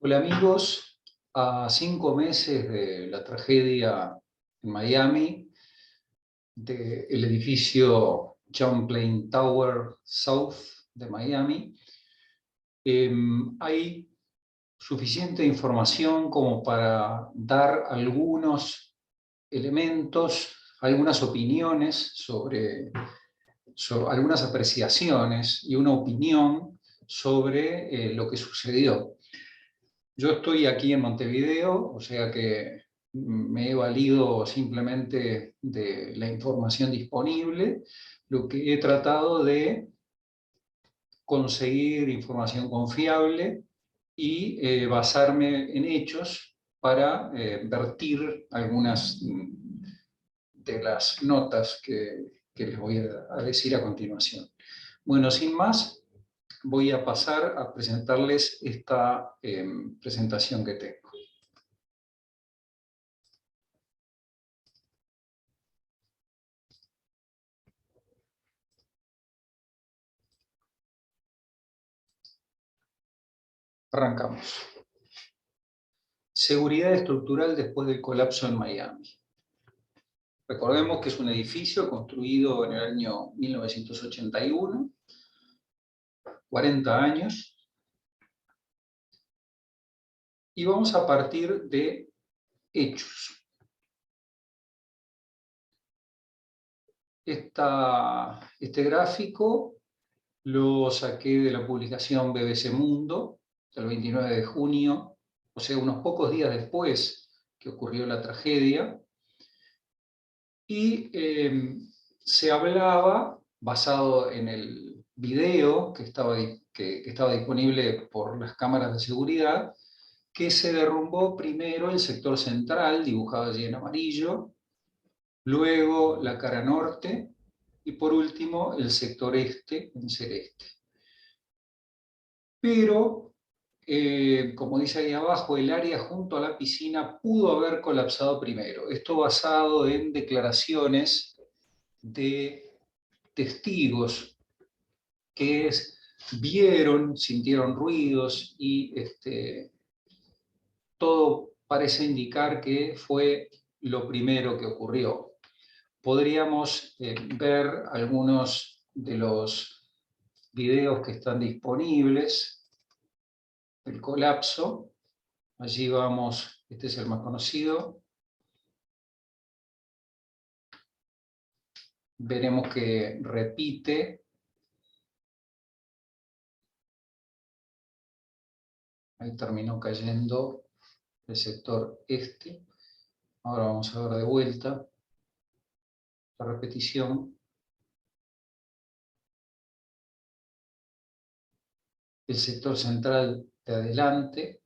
Hola amigos, a 5 meses de la tragedia en Miami, del edificio Champlain Tower South de Miami, hay suficiente información como para dar algunos elementos, algunas opiniones sobre algunas apreciaciones y una opinión sobre lo que sucedió. Yo estoy aquí en Montevideo, o sea que me he valido simplemente de la información disponible. Lo que he tratado de conseguir información confiable y basarme en hechos para vertir algunas de las notas que les voy a decir a continuación. Bueno, sin más, voy a pasar a presentarles esta presentación que tengo. Arrancamos. Seguridad estructural después del colapso en Miami. Recordemos que es un edificio construido en el año 1981, 40 años, y vamos a partir de hechos. Este gráfico lo saqué de la publicación BBC Mundo, del 29 de junio, o sea, unos pocos días después que ocurrió la tragedia, y se hablaba, basado en el video que estaba disponible por las cámaras de seguridad, que se derrumbó primero el sector central, dibujado allí en amarillo, luego la cara norte, y por último el sector este en celeste. Pero, como dice ahí abajo, el área junto a la piscina pudo haber colapsado primero. Esto basado en declaraciones de testigos que vieron, sintieron ruidos y todo parece indicar que fue lo primero que ocurrió. Podríamos ver algunos de los videos que están disponibles del colapso. Allí vamos, este es el más conocido. Veremos que repite. Ahí terminó cayendo el sector este. Ahora vamos a ver de vuelta la repetición. El sector central de adelante.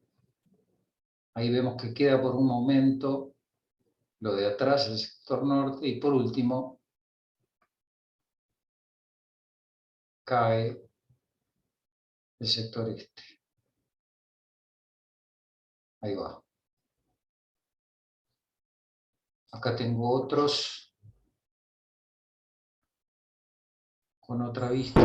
Ahí vemos que queda por un momento lo de atrás, el sector norte, y por último cae el sector este. Ahí va. Acá tengo otros con otra vista.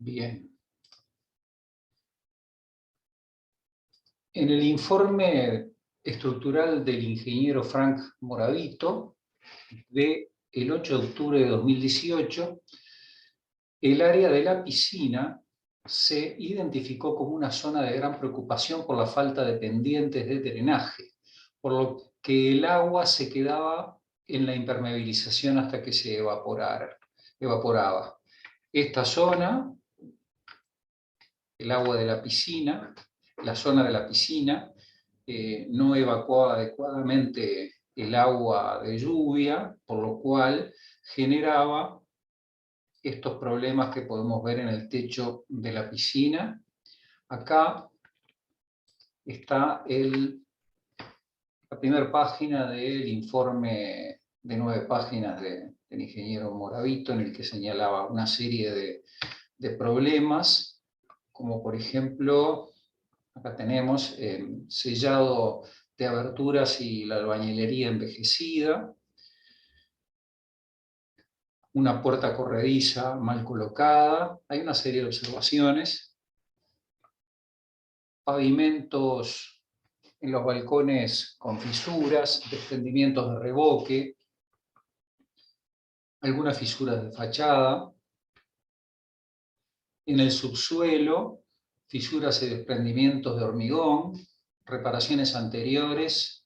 Bien. En el informe estructural del ingeniero Frank Moravito, del 8 de octubre de 2018, el área de la piscina se identificó como una zona de gran preocupación por la falta de pendientes de drenaje, por lo que el agua se quedaba en la impermeabilización hasta que se evaporaba. Esta zona, el agua de la piscina, la zona de la piscina, no evacuaba adecuadamente el agua de lluvia, por lo cual generaba estos problemas que podemos ver en el techo de la piscina. Acá está la primera página del informe de 9 páginas del ingeniero Moravito, en el que señalaba una serie de problemas, como por ejemplo, acá tenemos sellado de aberturas y la albañilería envejecida, una puerta corrediza mal colocada, hay una serie de observaciones, pavimentos en los balcones con fisuras, desprendimientos de revoque, algunas fisuras de fachada, en el subsuelo, fisuras y desprendimientos de hormigón, reparaciones anteriores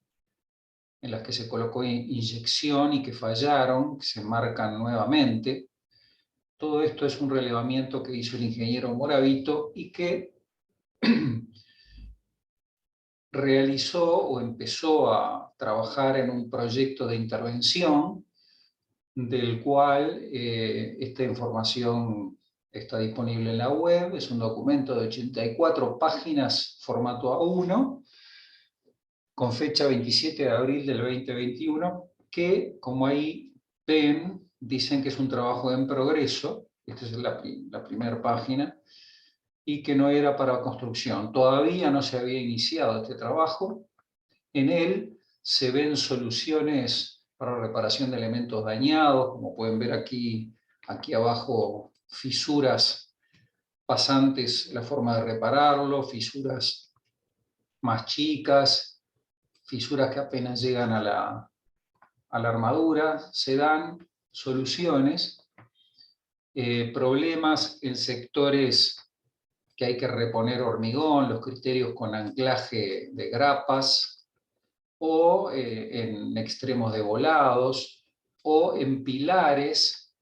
en las que se colocó inyección y que fallaron, que se marcan nuevamente. Todo esto es un relevamiento que hizo el ingeniero Moravito y que realizó o empezó a trabajar en un proyecto de intervención del cual esta información está disponible en la web. Es un documento de 84 páginas, formato A1, con fecha 27 de abril del 2021, que, como ahí ven, dicen que es un trabajo en progreso. Esta es la primera página, y que no era para construcción. Todavía no se había iniciado este trabajo. En él se ven soluciones para reparación de elementos dañados, como pueden ver aquí abajo, fisuras pasantes, la forma de repararlo, fisuras más chicas, fisuras que apenas llegan a la armadura. Se dan soluciones, problemas en sectores que hay que reponer hormigón, los criterios con anclaje de grapas, o en extremos de volados, o en pilares.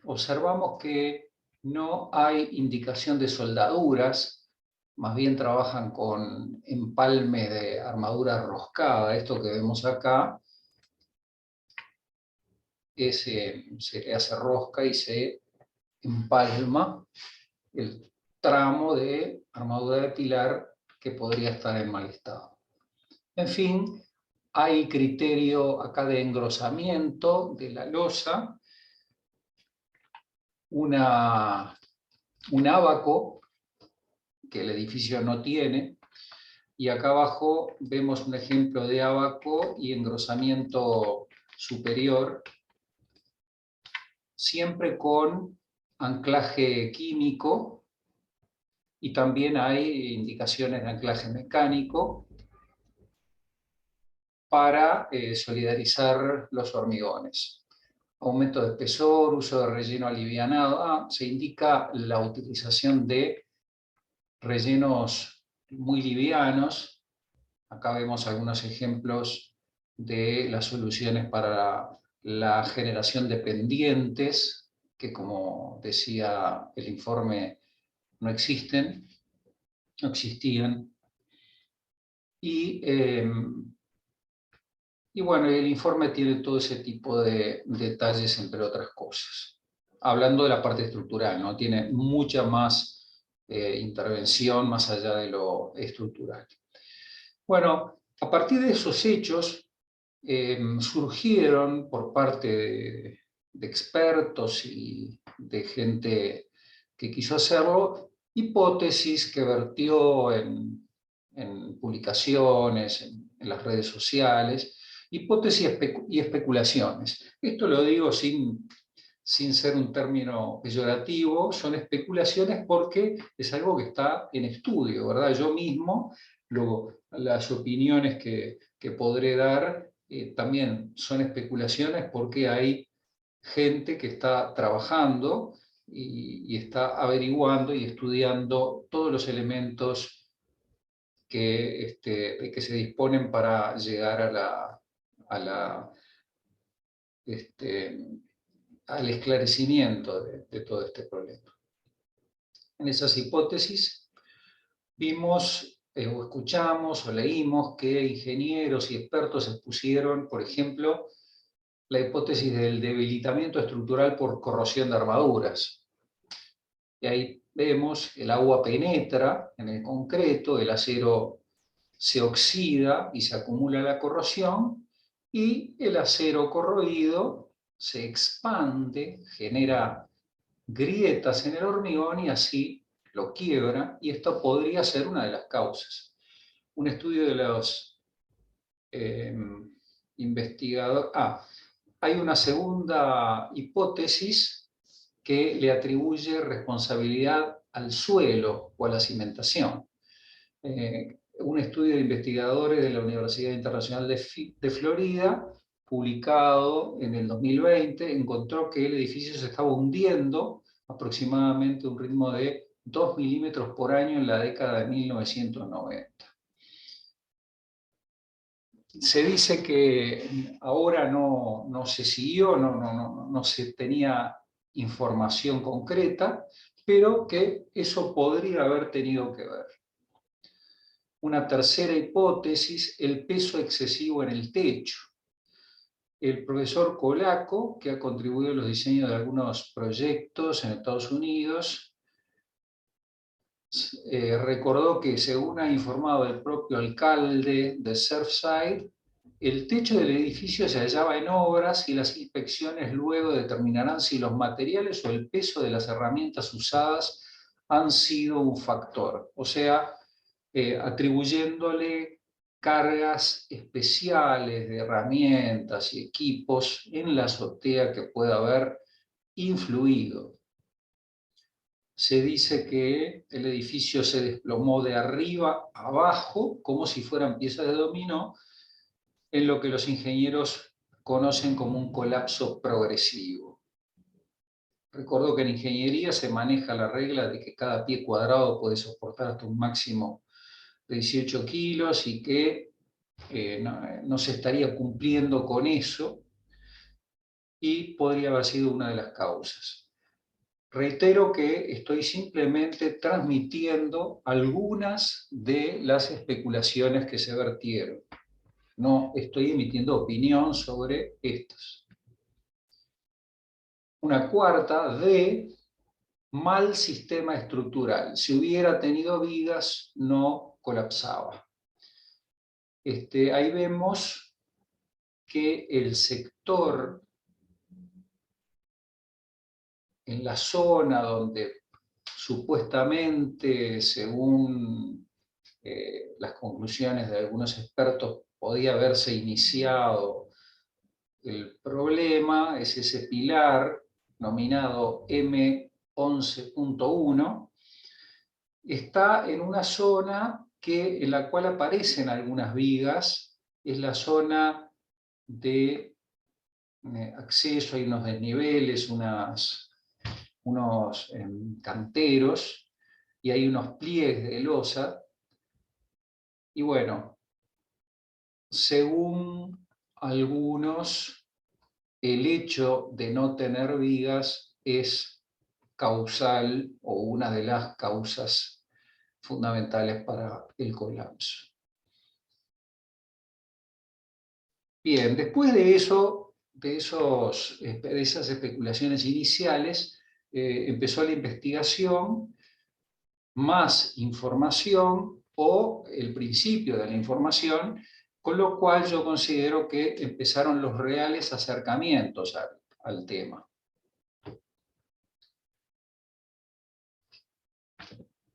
Observamos que no hay indicación de soldaduras, más bien trabajan con empalme de armadura roscada. Esto que vemos acá se le hace rosca y se empalma el tramo de armadura de pilar que podría estar en mal estado. En fin, hay criterio acá de engrosamiento de la losa, un ábaco que el edificio no tiene, y acá abajo vemos un ejemplo de ábaco y engrosamiento superior, siempre con anclaje químico, y también hay indicaciones de anclaje mecánico para solidarizar los hormigones. Aumento de espesor, uso de relleno alivianado. Se indica la utilización de rellenos muy livianos. Acá vemos algunos ejemplos de las soluciones para la generación de pendientes, que, como decía el informe, no existían. Y bueno, el informe tiene todo ese tipo de detalles, entre otras cosas. Hablando de la parte estructural, ¿no? Tiene mucha más intervención más allá de lo estructural. Bueno, a partir de esos hechos surgieron por parte de expertos y de gente que quiso hacerlo, hipótesis que vertió en publicaciones, en las redes sociales, hipótesis y especulaciones. Esto lo digo sin ser un término peyorativo, son especulaciones porque es algo que está en estudio, ¿verdad? Yo mismo, las opiniones que podré dar también son especulaciones, porque hay gente que está trabajando y está averiguando y estudiando todos los elementos que se disponen para llegar al esclarecimiento de todo este problema. En esas hipótesis vimos o escuchamos o leímos que ingenieros y expertos expusieron, por ejemplo, la hipótesis del debilitamiento estructural por corrosión de armaduras. Y ahí vemos el agua penetra en el concreto, el acero se oxida y se acumula la corrosión, y el acero corroído se expande, genera grietas en el hormigón y así lo quiebra, y esto podría ser una de las causas. Un estudio de los investigadores... hay una segunda hipótesis que le atribuye responsabilidad al suelo o a la cimentación. Un estudio de investigadores de la Universidad Internacional de Florida, publicado en el 2020, encontró que el edificio se estaba hundiendo aproximadamente a un ritmo de 2 milímetros por año en la década de 1990. Se dice que ahora no se siguió, no se tenía información concreta, pero que eso podría haber tenido que ver. Una tercera hipótesis, el peso excesivo en el techo. El profesor Colaco, que ha contribuido a los diseños de algunos proyectos en Estados Unidos, recordó que, según ha informado el propio alcalde de Surfside, el techo del edificio se hallaba en obras y las inspecciones luego determinarán si los materiales o el peso de las herramientas usadas han sido un factor. O sea, atribuyéndole cargas especiales de herramientas y equipos en la azotea que pueda haber influido. Se dice que el edificio se desplomó de arriba a abajo, como si fueran piezas de dominó, en lo que los ingenieros conocen como un colapso progresivo. Recuerdo que en ingeniería se maneja la regla de que cada pie cuadrado puede soportar hasta un máximo de 18 kilos y que no se estaría cumpliendo con eso, y podría haber sido una de las causas. Reitero que estoy simplemente transmitiendo algunas de las especulaciones que se vertieron. No estoy emitiendo opinión sobre estas. Una cuarta, de mal sistema estructural. Si hubiera tenido vigas, no colapsaba. Ahí vemos que el sector en la zona donde supuestamente, según las conclusiones de algunos expertos, podía haberse iniciado el problema, es ese pilar nominado M11.1, está en una zona en la cual aparecen algunas vigas, es la zona de acceso, hay unos desniveles, unos canteros, y hay unos pliegues de losa. Y bueno, según algunos, el hecho de no tener vigas es causal o una de las causas fundamentales para el colapso. Bien, después de eso, de esas especulaciones iniciales, empezó la investigación, más información o el principio de la información, con lo cual yo considero que empezaron los reales acercamientos al tema.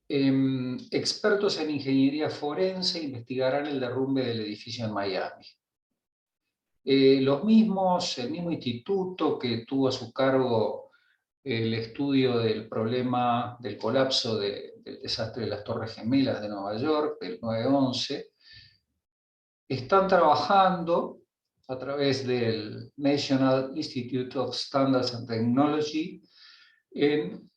Expertos en ingeniería forense investigarán el derrumbe del edificio en Miami. El mismo instituto que tuvo a su cargo el estudio del problema del colapso del desastre de las Torres Gemelas de Nueva York, del 9/11, están trabajando a través del National Institute of Standards and Technology en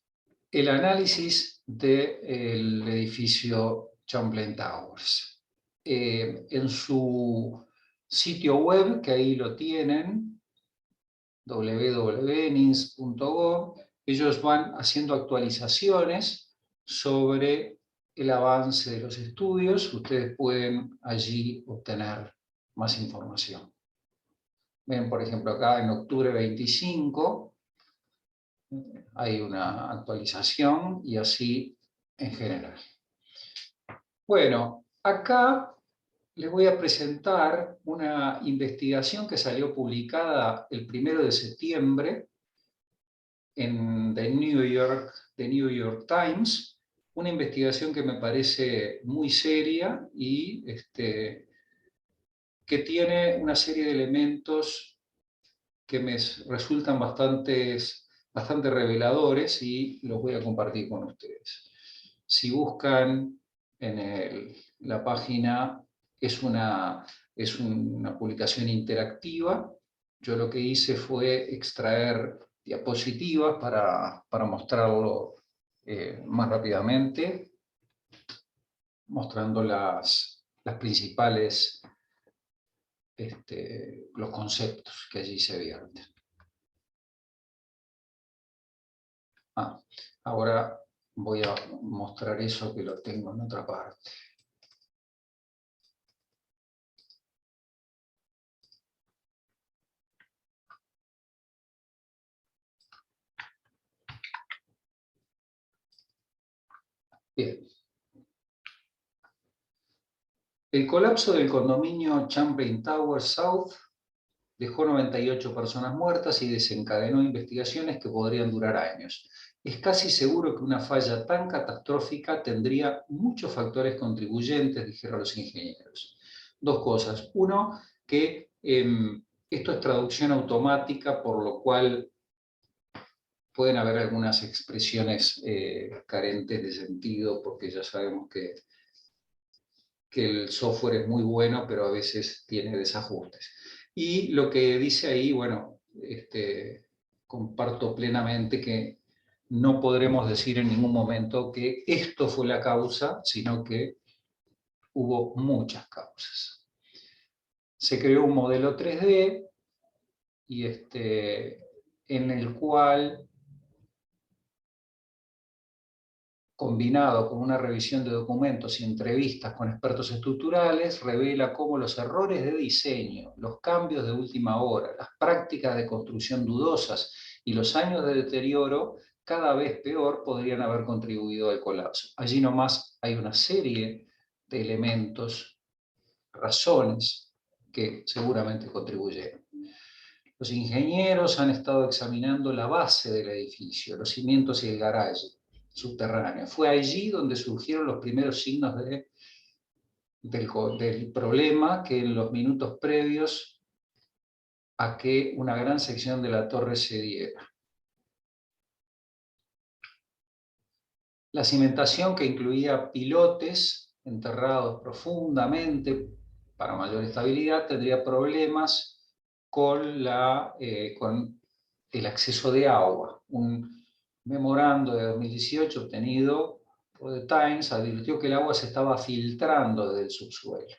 el análisis del edificio Champlain Towers. En su sitio web, que ahí lo tienen, www.nins.gov, ellos van haciendo actualizaciones sobre el avance de los estudios, ustedes pueden allí obtener más información. Ven, por ejemplo, acá en octubre 25 hay una actualización y así en general. Bueno, acá les voy a presentar una investigación que salió publicada el 1 de septiembre en The New York Times, una investigación que me parece muy seria y que tiene una serie de elementos que me resultan bastante reveladores y los voy a compartir con ustedes. Si buscan en la página, es una publicación interactiva. Yo lo que hice fue extraer diapositivas para mostrarlo más rápidamente, mostrando las principales, los conceptos que allí se vierten. Ahora voy a mostrar eso que lo tengo en otra parte. Bien. El colapso del condominio Champlain Tower South dejó 98 personas muertas y desencadenó investigaciones que podrían durar años. Es casi seguro que una falla tan catastrófica tendría muchos factores contribuyentes, dijeron los ingenieros. Dos cosas. Uno, que esto es traducción automática, por lo cual pueden haber algunas expresiones carentes de sentido, porque ya sabemos que el software es muy bueno, pero a veces tiene desajustes. Y lo que dice ahí, bueno, comparto plenamente que no podremos decir en ningún momento que esto fue la causa, sino que hubo muchas causas. Se creó un modelo 3D y en el cual, combinado con una revisión de documentos y entrevistas con expertos estructurales, revela cómo los errores de diseño, los cambios de última hora, las prácticas de construcción dudosas y los años de deterioro cada vez peor podrían haber contribuido al colapso. Allí nomás hay una serie de elementos, razones que seguramente contribuyeron. Los ingenieros han estado examinando la base del edificio, los cimientos y el garaje subterráneo. Fue allí donde surgieron los primeros signos del problema, que en los minutos previos a que una gran sección de la torre cediera. La cimentación, que incluía pilotes enterrados profundamente para mayor estabilidad, tendría problemas con el acceso de agua. Un memorando de 2018 obtenido por The Times advirtió que el agua se estaba filtrando desde el subsuelo.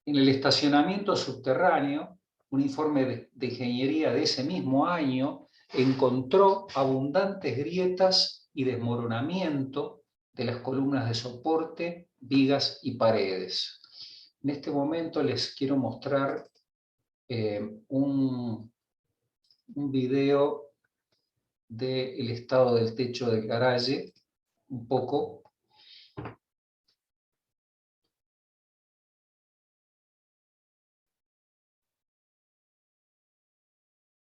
En el estacionamiento subterráneo, un informe de ingeniería de ese mismo año encontró abundantes grietas y desmoronamiento de las columnas de soporte, vigas y paredes. En este momento les quiero mostrar un video del estado del techo del garaje, un poco.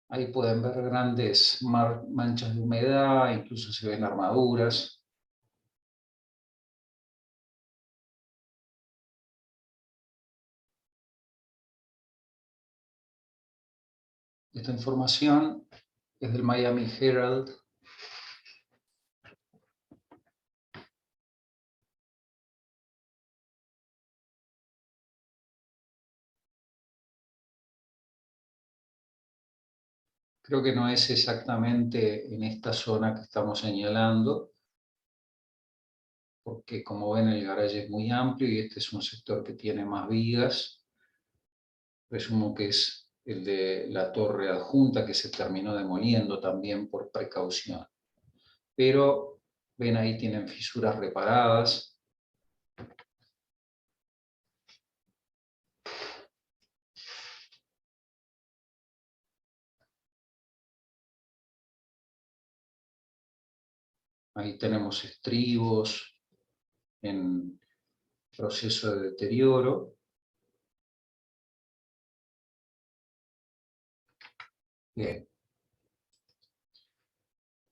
Ahí pueden ver grandes manchas de humedad, incluso se ven armaduras. Esta información es del Miami Herald. Creo que no es exactamente en esta zona que estamos señalando, porque como ven el garaje es muy amplio y este es un sector que tiene más vigas. Presumo que es el de la torre adjunta, que se terminó demoliendo también por precaución. Pero Ven, ahí tienen fisuras reparadas. Ahí tenemos estribos en proceso de deterioro. Bien.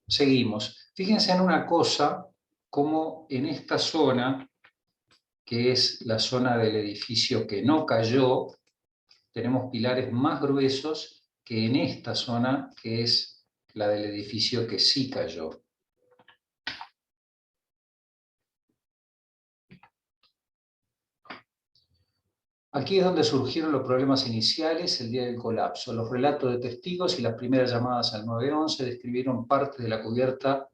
Seguimos. Fíjense en una cosa, como en esta zona, que es la zona del edificio que no cayó, tenemos pilares más gruesos que en esta zona, que es la del edificio que sí cayó. Aquí es donde surgieron los problemas iniciales el día del colapso. Los relatos de testigos y las primeras llamadas al 911 describieron partes de la cubierta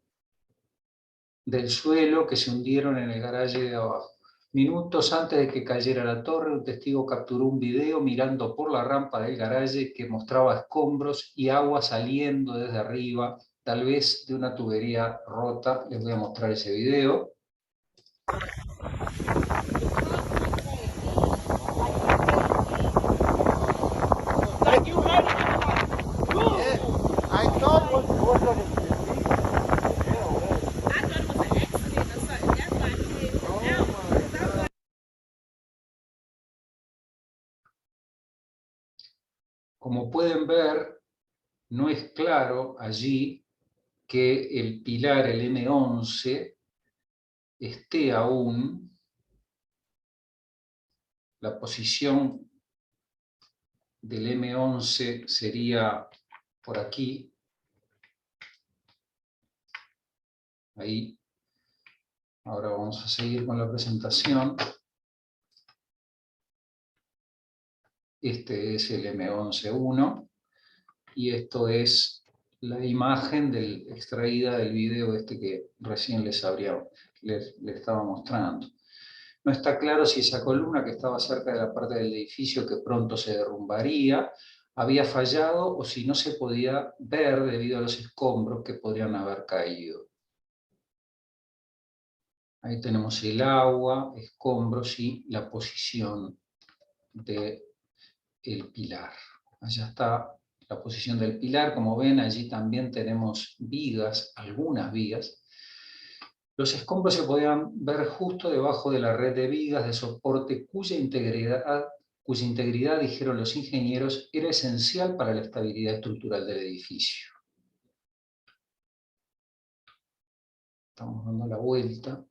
del suelo que se hundieron en el garaje de abajo. Minutos antes de que cayera la torre, un testigo capturó un video mirando por la rampa del garaje que mostraba escombros y agua saliendo desde arriba, tal vez de una tubería rota. Les voy a mostrar ese video. Como pueden ver, no es claro allí que el pilar, el M11, esté aún. La posición del M11 sería por aquí. Ahí. Ahora vamos a seguir con la presentación. Este es el M11.1 y esto es la imagen extraída del video este que recién les estaba mostrando. No está claro si esa columna que estaba cerca de la parte del edificio que pronto se derrumbaría había fallado o si no se podía ver debido a los escombros que podrían haber caído. Ahí tenemos el agua, escombros y la posición del pilar. Allá está la posición del pilar. Como ven, allí también tenemos vigas, algunas vigas. Los escombros se podían ver justo debajo de la red de vigas de soporte cuya integridad, dijeron los ingenieros, era esencial para la estabilidad estructural del edificio. Estamos dando la vuelta.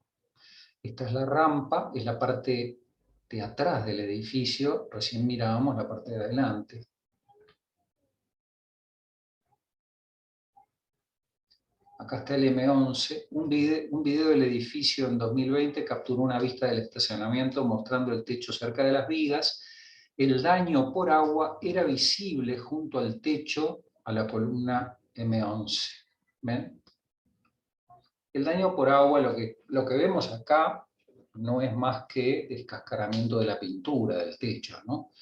Esta es la rampa, es la parte de atrás del edificio, recién mirábamos la parte de adelante. Acá está el M11, un video del edificio en 2020 capturó una vista del estacionamiento mostrando el techo cerca de las vigas. El daño por agua era visible junto al techo a la columna M11. ¿Ven? El daño por agua, lo que vemos acá, no es más que descascaramiento de la pintura del techo, ¿no?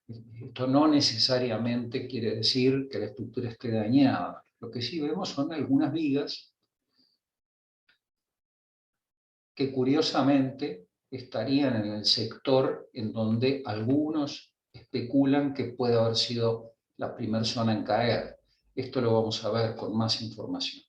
Esto no necesariamente quiere decir que la estructura esté dañada. Lo que sí vemos son algunas vigas que curiosamente estarían en el sector en donde algunos especulan que puede haber sido la primera zona en caer. Esto lo vamos a ver con más información.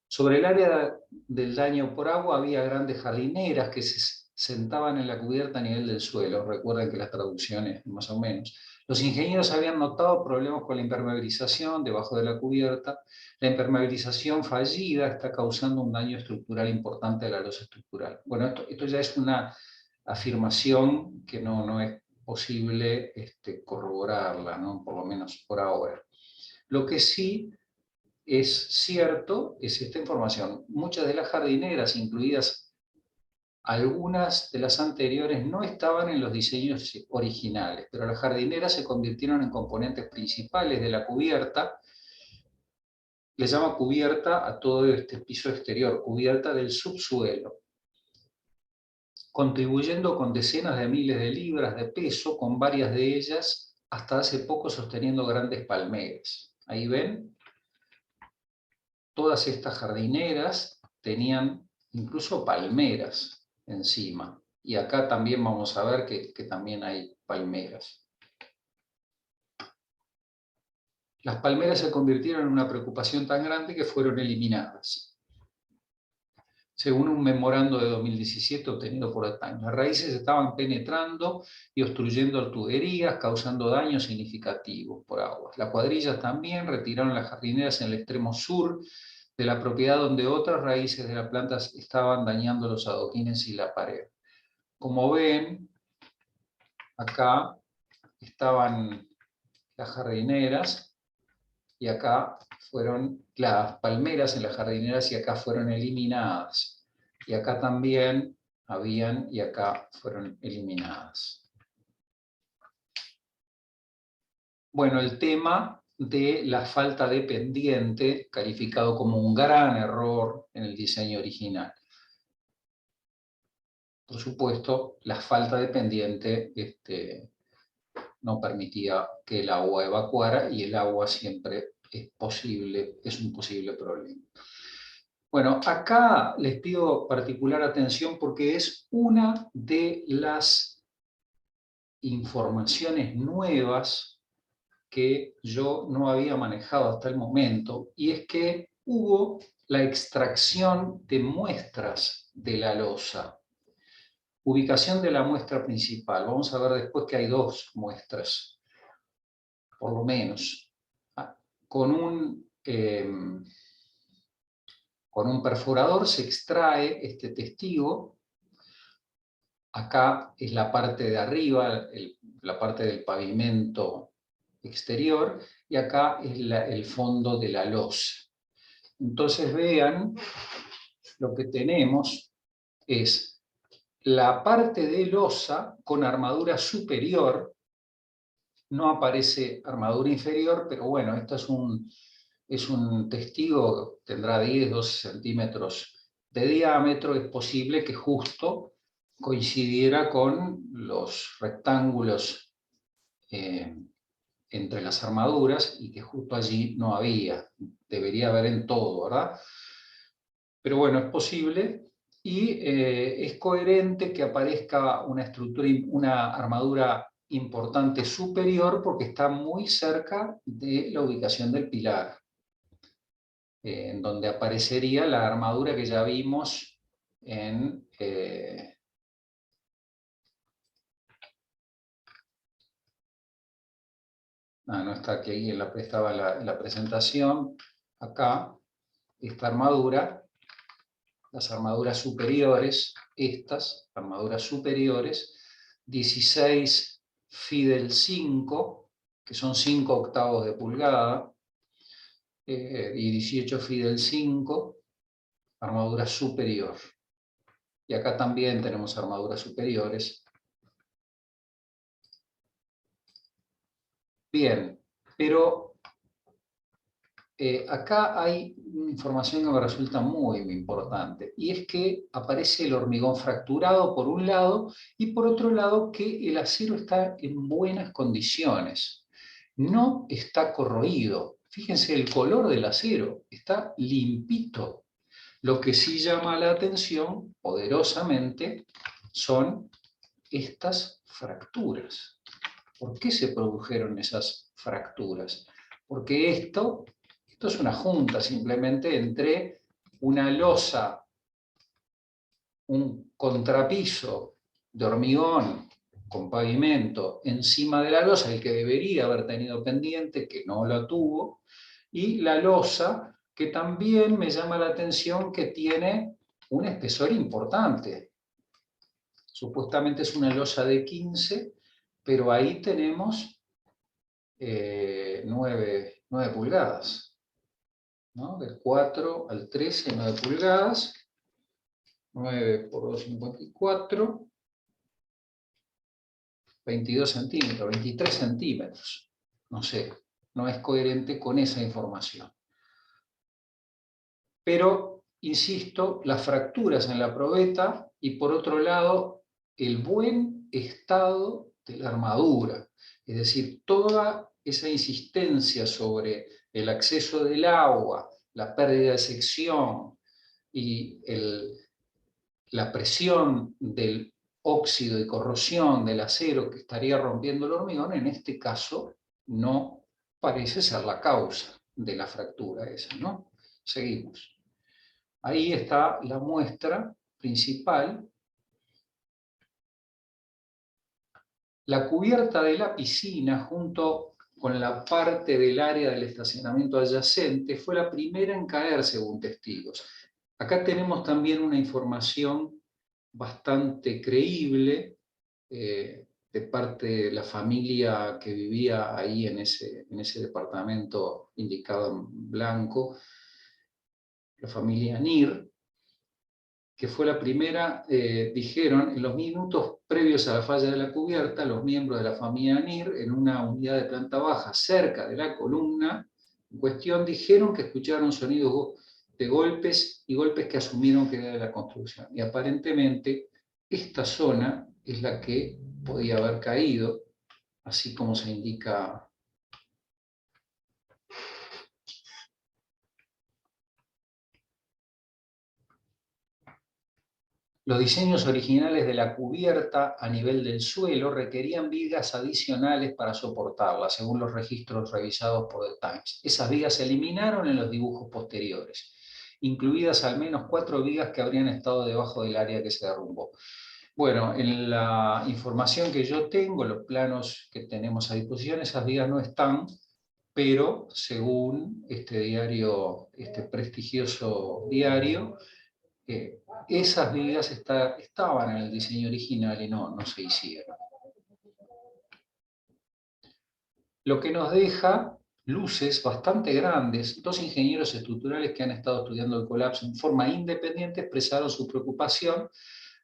Sobre el área del daño por agua había grandes jardineras que se sentaban en la cubierta a nivel del suelo. Recuerden que las traducciones más o menos. Los ingenieros habían notado problemas con la impermeabilización debajo de la cubierta. La impermeabilización fallida está causando un daño estructural importante a la losa estructural. Bueno, esto ya es una afirmación que no es posible corroborarla, ¿no? Por lo menos por ahora. Lo que sí es cierto es esta información. Muchas de las jardineras, incluidas algunas de las anteriores, no estaban en los diseños originales, pero las jardineras se convirtieron en componentes principales de la cubierta. Le llama cubierta a todo este piso exterior, cubierta del subsuelo, contribuyendo con decenas de miles de libras de peso, con varias de ellas hasta hace poco sosteniendo grandes palmeras. Ahí ven todas estas jardineras tenían incluso palmeras encima. Y acá también vamos a ver que también hay palmeras. Las palmeras se convirtieron en una preocupación tan grande que fueron eliminadas. Según un memorando de 2017 obtenido por Ataño, las raíces estaban penetrando y obstruyendo tuberías, causando daños significativos por aguas. Las cuadrillas también retiraron las jardineras en el extremo sur de la propiedad, donde otras raíces de la planta estaban dañando los adoquines y la pared. Como ven, acá estaban las jardineras y acá fueron las palmeras en las jardineras y acá fueron eliminadas. Y acá también habían y acá fueron eliminadas. Bueno, el tema de la falta de pendiente, calificado como un gran error en el diseño original. Por supuesto, la falta de pendiente no permitía que el agua evacuara y el agua siempre es un posible problema. Bueno, acá les pido particular atención porque es una de las informaciones nuevas que yo no había manejado hasta el momento, y es que hubo la extracción de muestras de la losa. Ubicación de la muestra principal. Vamos a ver después que hay dos muestras, por lo menos. Con un perforador se extrae este testigo. Acá es la parte de arriba, la parte del pavimento exterior, y acá es el fondo de la losa. Entonces vean, lo que tenemos es la parte de losa con armadura superior. No aparece armadura inferior, pero bueno, esto es un testigo, tendrá 10, 12 centímetros de diámetro. Es posible que justo coincidiera con los rectángulos entre las armaduras y que justo allí no había. Debería haber en todo, ¿verdad? Pero bueno, es posible. Y es coherente que aparezca una estructura, una armadura importante superior, porque está muy cerca de la ubicación del pilar, en donde aparecería la armadura que ya vimos en... no está aquí, estaba en la presentación. Acá, esta armadura, las armaduras superiores, estas armaduras superiores, 16 Fidel 5, que son 5 octavos de pulgada, y 18 Fidel 5, armadura superior. Y acá también tenemos armaduras superiores. Bien, pero acá hay una información que me resulta muy importante, y es que aparece el hormigón fracturado por un lado, y por otro lado que el acero está en buenas condiciones. No está corroído. Fíjense el color del acero, está limpito. Lo que sí llama la atención poderosamente son estas fracturas. ¿Por qué se produjeron esas fracturas? Porque esto es una junta simplemente entre una losa, un contrapiso de hormigón con pavimento encima de la losa, el que debería haber tenido pendiente, que no la tuvo, y la losa, que también me llama la atención que tiene un espesor importante. Supuestamente es una losa de 15, pero ahí tenemos 9 pulgadas, ¿no? Del 4 al 13, 9 pulgadas, 9 por 2,54, 22 centímetros, 23 centímetros. No sé, no es coherente con esa información. Pero, insisto, las fracturas en la probeta y, por otro lado, el buen estado de la armadura. Es decir, toda esa insistencia sobre el acceso del agua, la pérdida de sección y la presión del óxido y corrosión del acero que estaría rompiendo el hormigón, en este caso no parece ser la causa de la fractura esa, ¿no? Seguimos. Ahí está la muestra principal. La cubierta de la piscina, junto con la parte del área del estacionamiento adyacente, fue la primera en caer, según testigos. Acá tenemos también una información bastante creíble de parte de la familia que vivía ahí en ese departamento indicado en blanco, la familia Nir, que fue la primera. Dijeron, en los minutos previos a la falla de la cubierta, los miembros de la familia Nir, en una unidad de planta baja cerca de la columna en cuestión, dijeron que escucharon sonidos de golpes y golpes que asumieron que era de la construcción. Y aparentemente esta zona es la que podía haber caído, así como se indica. Los diseños originales de la cubierta a nivel del suelo requerían vigas adicionales para soportarla, según los registros revisados por The Times. Esas vigas se eliminaron en los dibujos posteriores, incluidas al menos 4 vigas que habrían estado debajo del área que se derrumbó. Bueno, en la información que yo tengo, los planos que tenemos a disposición, esas vigas no están, pero según este diario, este prestigioso diario, esas vigas estaban en el diseño original y no se hicieron. Lo que nos deja luces bastante grandes. 2 ingenieros estructurales que han estado estudiando el colapso en forma independiente expresaron su preocupación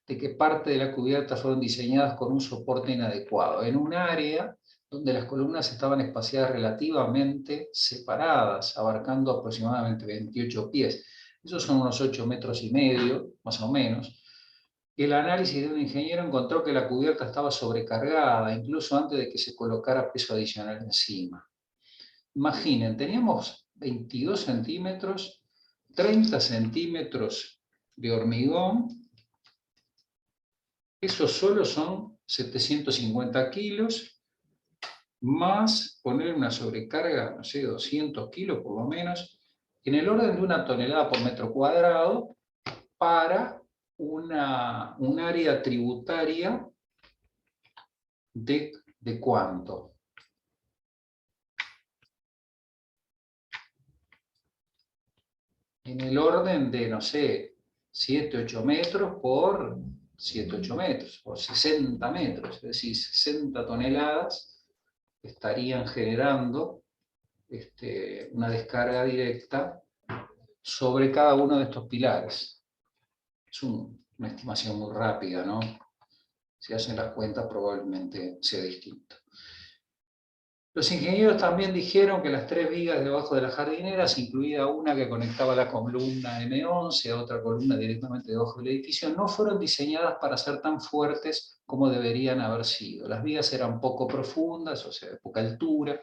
de que parte de la cubierta fueron diseñadas con un soporte inadecuado, en un área donde las columnas estaban espaciadas relativamente separadas, abarcando aproximadamente 28 pies. Esos son unos 8,5 metros, más o menos. El análisis de un ingeniero encontró que la cubierta estaba sobrecargada, incluso antes de que se colocara peso adicional encima. Imaginen, teníamos 22 centímetros, 30 centímetros de hormigón. Eso solo son 750 kilos, más poner una sobrecarga, no sé, 200 kilos por lo menos, en el orden de 1 tonelada por metro cuadrado, para un área tributaria de ¿cuánto? En el orden de, no sé, 7, 8 metros por 7, 8 metros, por 60 metros, es decir, 60 toneladas estarían generando una descarga directa sobre cada uno de estos pilares. Es una estimación muy rápida, ¿no? Si hacen las cuentas probablemente sea distinto. Los ingenieros también dijeron que las 3 vigas debajo de las jardineras, incluida una que conectaba la columna M11 a otra columna directamente debajo del edificio, no fueron diseñadas para ser tan fuertes como deberían haber sido. Las vigas eran poco profundas, o sea, de poca altura,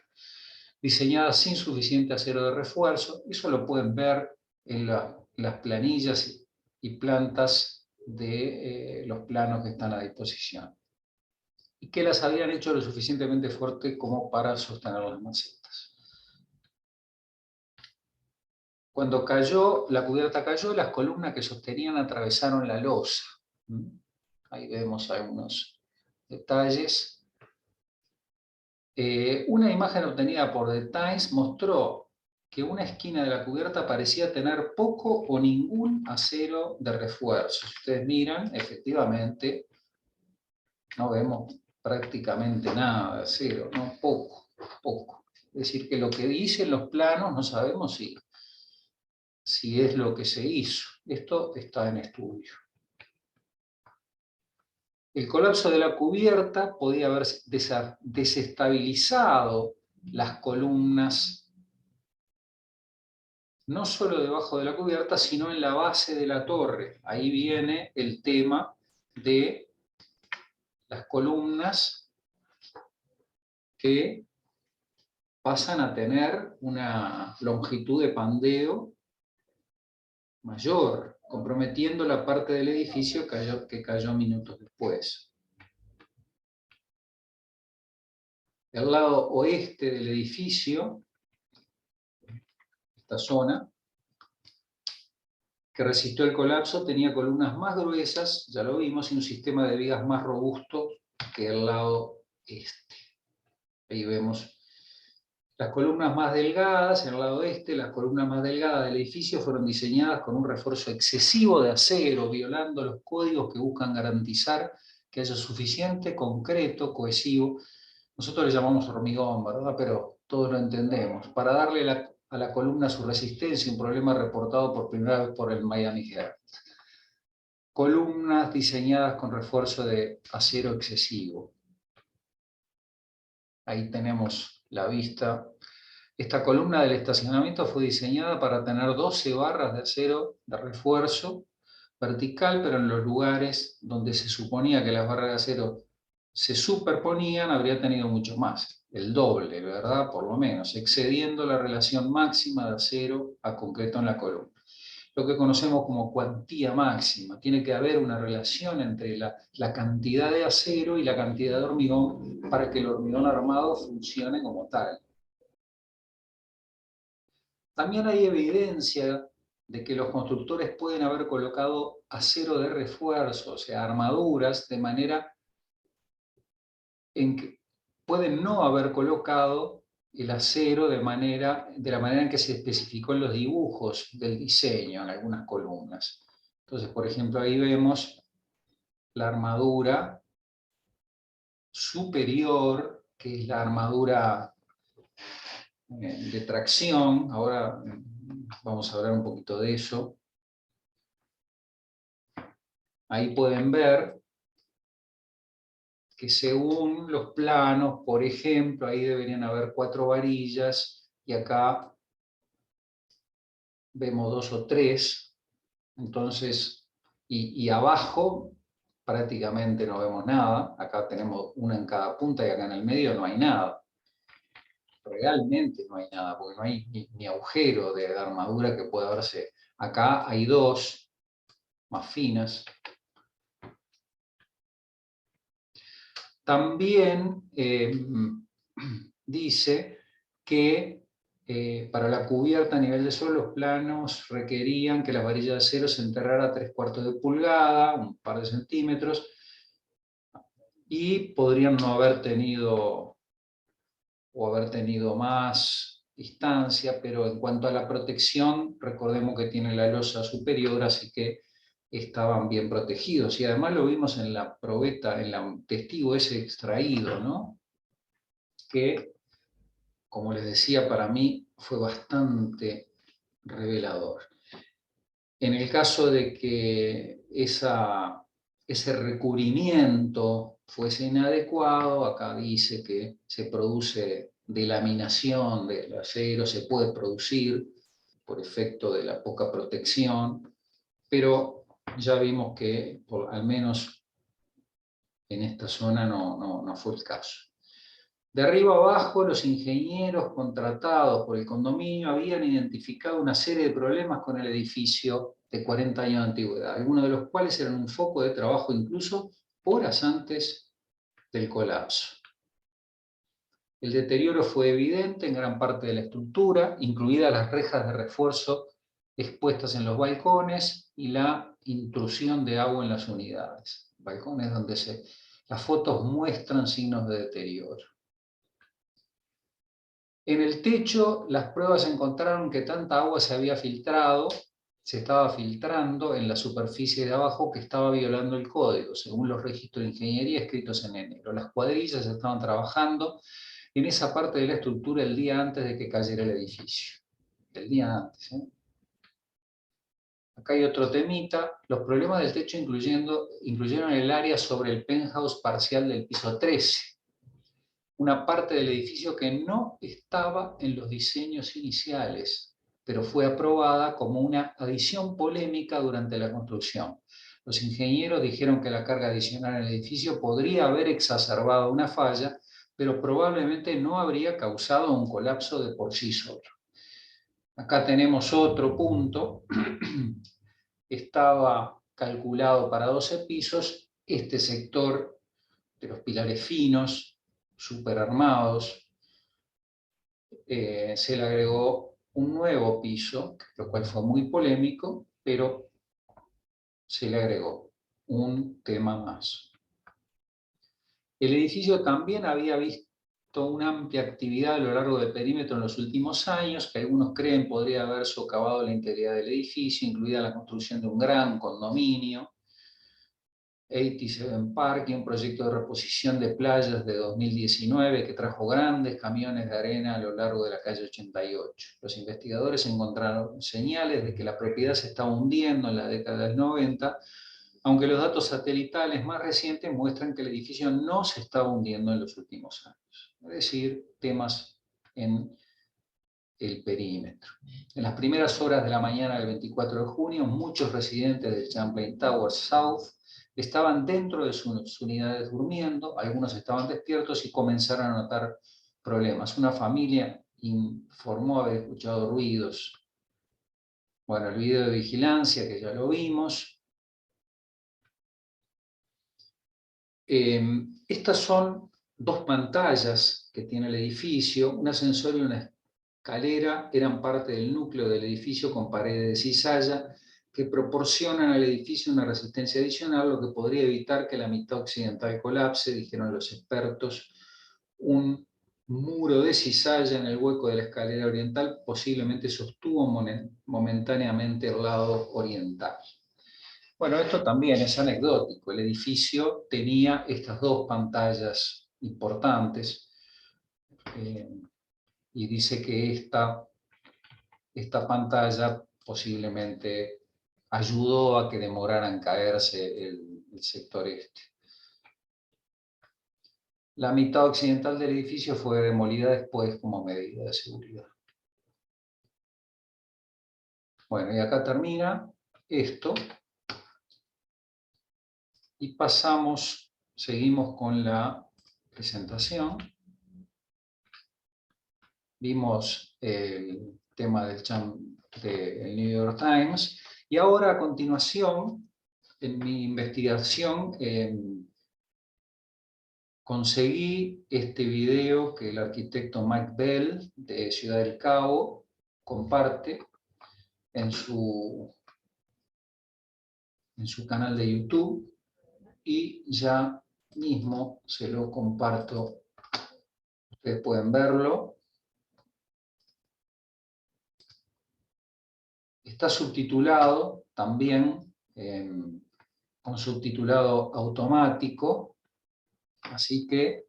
diseñadas sin suficiente acero de refuerzo. Eso lo pueden ver en las planillas y plantas de los planos que están a disposición. Y que las habían hecho lo suficientemente fuerte como para sostener las macetas. Cuando cayó, la cubierta cayó, las columnas que sostenían atravesaron la losa. Ahí vemos algunos detalles. Una imagen obtenida por The Times mostró que una esquina de la cubierta parecía tener poco o ningún acero de refuerzo. Si ustedes miran, efectivamente, no vemos prácticamente nada de acero, ¿no? Poco. Es decir, que lo que dicen los planos no sabemos si es lo que se hizo. Esto está en estudio. El colapso de la cubierta podía haber desestabilizado las columnas, no solo debajo de la cubierta, sino en la base de la torre. Ahí viene el tema de las columnas que pasan a tener una longitud de pandeo mayor. comprometiendo la parte del edificio que cayó minutos después. El lado oeste del edificio, esta zona, que resistió el colapso, tenía columnas más gruesas, ya lo vimos, y un sistema de vigas más robusto que el lado este. Ahí vemos las columnas más delgadas en el lado este. Las columnas más delgadas del edificio fueron diseñadas con un refuerzo excesivo de acero, violando los códigos que buscan garantizar que haya suficiente concreto, cohesivo. Nosotros le llamamos hormigón, ¿verdad? Pero todos lo entendemos. Para darle a la columna su resistencia, un problema reportado por primera vez por el Miami Herald. Columnas diseñadas con refuerzo de acero excesivo. Ahí tenemos la vista. Esta columna del estacionamiento fue diseñada para tener 12 barras de acero de refuerzo vertical, pero en los lugares donde se suponía que las barras de acero se superponían, habría tenido mucho más, el doble, ¿verdad? Por lo menos, excediendo la relación máxima de acero a concreto en la columna. Lo que conocemos como cuantía máxima. Tiene que haber una relación entre la cantidad de acero y la cantidad de hormigón para que el hormigón armado funcione como tal. También hay evidencia de que los constructores pueden haber colocado acero de refuerzo, o sea, armaduras, de manera en que pueden no haber colocado el acero de la manera en que se especificó en los dibujos del diseño, en algunas columnas. Entonces, por ejemplo, ahí vemos la armadura superior, que es la armadura de tracción. Ahora vamos a hablar un poquito de eso. Ahí pueden ver que según los planos, por ejemplo, ahí deberían haber 4 varillas y acá vemos 2 o 3. Entonces, y abajo prácticamente no vemos nada. Acá tenemos una en cada punta y acá en el medio no hay nada. Realmente no hay nada, porque no hay ni agujero de armadura que pueda verse. Acá hay 2 más finas. También dice que para la cubierta a nivel de suelo, los planos requerían que la varilla de acero se enterrara a 3/4 de pulgada, un par de centímetros, y podrían no haber tenido o haber tenido más distancia, pero en cuanto a la protección, recordemos que tiene la losa superior, así que estaban bien protegidos. Y además lo vimos en la probeta, en el testigo ese extraído, ¿no? Que, como les decía, para mí fue bastante revelador. En el caso de que ese recubrimiento fuese inadecuado, acá dice que se produce delaminación del acero, se puede producir por efecto de la poca protección, pero ya vimos que al menos en esta zona no fue el caso. De arriba abajo, los ingenieros contratados por el condominio habían identificado una serie de problemas con el edificio de 40 años de antigüedad, algunos de los cuales eran un foco de trabajo incluso horas antes del colapso. El deterioro fue evidente en gran parte de la estructura, incluidas las rejas de refuerzo expuestas en los balcones y la intrusión de agua en las unidades. Balcones donde las fotos muestran signos de deterioro. En el techo, las pruebas encontraron que tanta agua se estaba filtrando en la superficie de abajo, que estaba violando el código, según los registros de ingeniería escritos en enero. Las cuadrillas estaban trabajando en esa parte de la estructura el día antes de que cayera el edificio. El día antes. Acá hay otro temita. Los problemas del techo incluyeron el área sobre el penthouse parcial del piso 13. Una parte del edificio que no estaba en los diseños iniciales, pero fue aprobada como una adición polémica durante la construcción. Los ingenieros dijeron que la carga adicional en el edificio podría haber exacerbado una falla, pero probablemente no habría causado un colapso de por sí solo. Acá tenemos otro punto. estaba calculado para 12 pisos. Este sector de los pilares finos, superarmados, se le agregó un nuevo piso, lo cual fue muy polémico, pero se le agregó un tema más. El edificio también había visto una amplia actividad a lo largo del perímetro en los últimos años, que algunos creen podría haber socavado la integridad del edificio, incluida la construcción de un gran condominio, 87 Park, y un proyecto de reposición de playas de 2019 que trajo grandes camiones de arena a lo largo de la calle 88. Los investigadores encontraron señales de que la propiedad se estaba hundiendo en la década del 90, aunque los datos satelitales más recientes muestran que el edificio no se estaba hundiendo en los últimos años. Es decir, temas en el perímetro. En las primeras horas de la mañana del 24 de junio, muchos residentes del Champlain Towers South estaban dentro de sus unidades durmiendo, algunos estaban despiertos y comenzaron a notar problemas. Una familia informó haber escuchado ruidos. Bueno, el video de vigilancia, que ya lo vimos. Estas son dos pantallas que tiene el edificio, un ascensor y una escalera eran parte del núcleo del edificio con paredes de cizalla que proporcionan al edificio una resistencia adicional, lo que podría evitar que la mitad occidental colapse, dijeron los expertos. Un muro de cizalla en el hueco de la escalera oriental posiblemente sostuvo momentáneamente el lado oriental. Bueno, esto también es anecdótico. El edificio tenía estas dos pantallas importantes y dice que esta pantalla posiblemente ayudó a que demorara en caerse el sector este. La mitad occidental del edificio fue demolida después como medida de seguridad. Bueno, y acá termina esto. Y seguimos con la presentación. Vimos el tema del New York Times. Y ahora, a continuación, en mi investigación, conseguí este video que el arquitecto Mike Bell, de Ciudad del Cabo, comparte en su canal de YouTube, y ya mismo se lo comparto. Ustedes pueden verlo. Está subtitulado también, con subtitulado automático, así que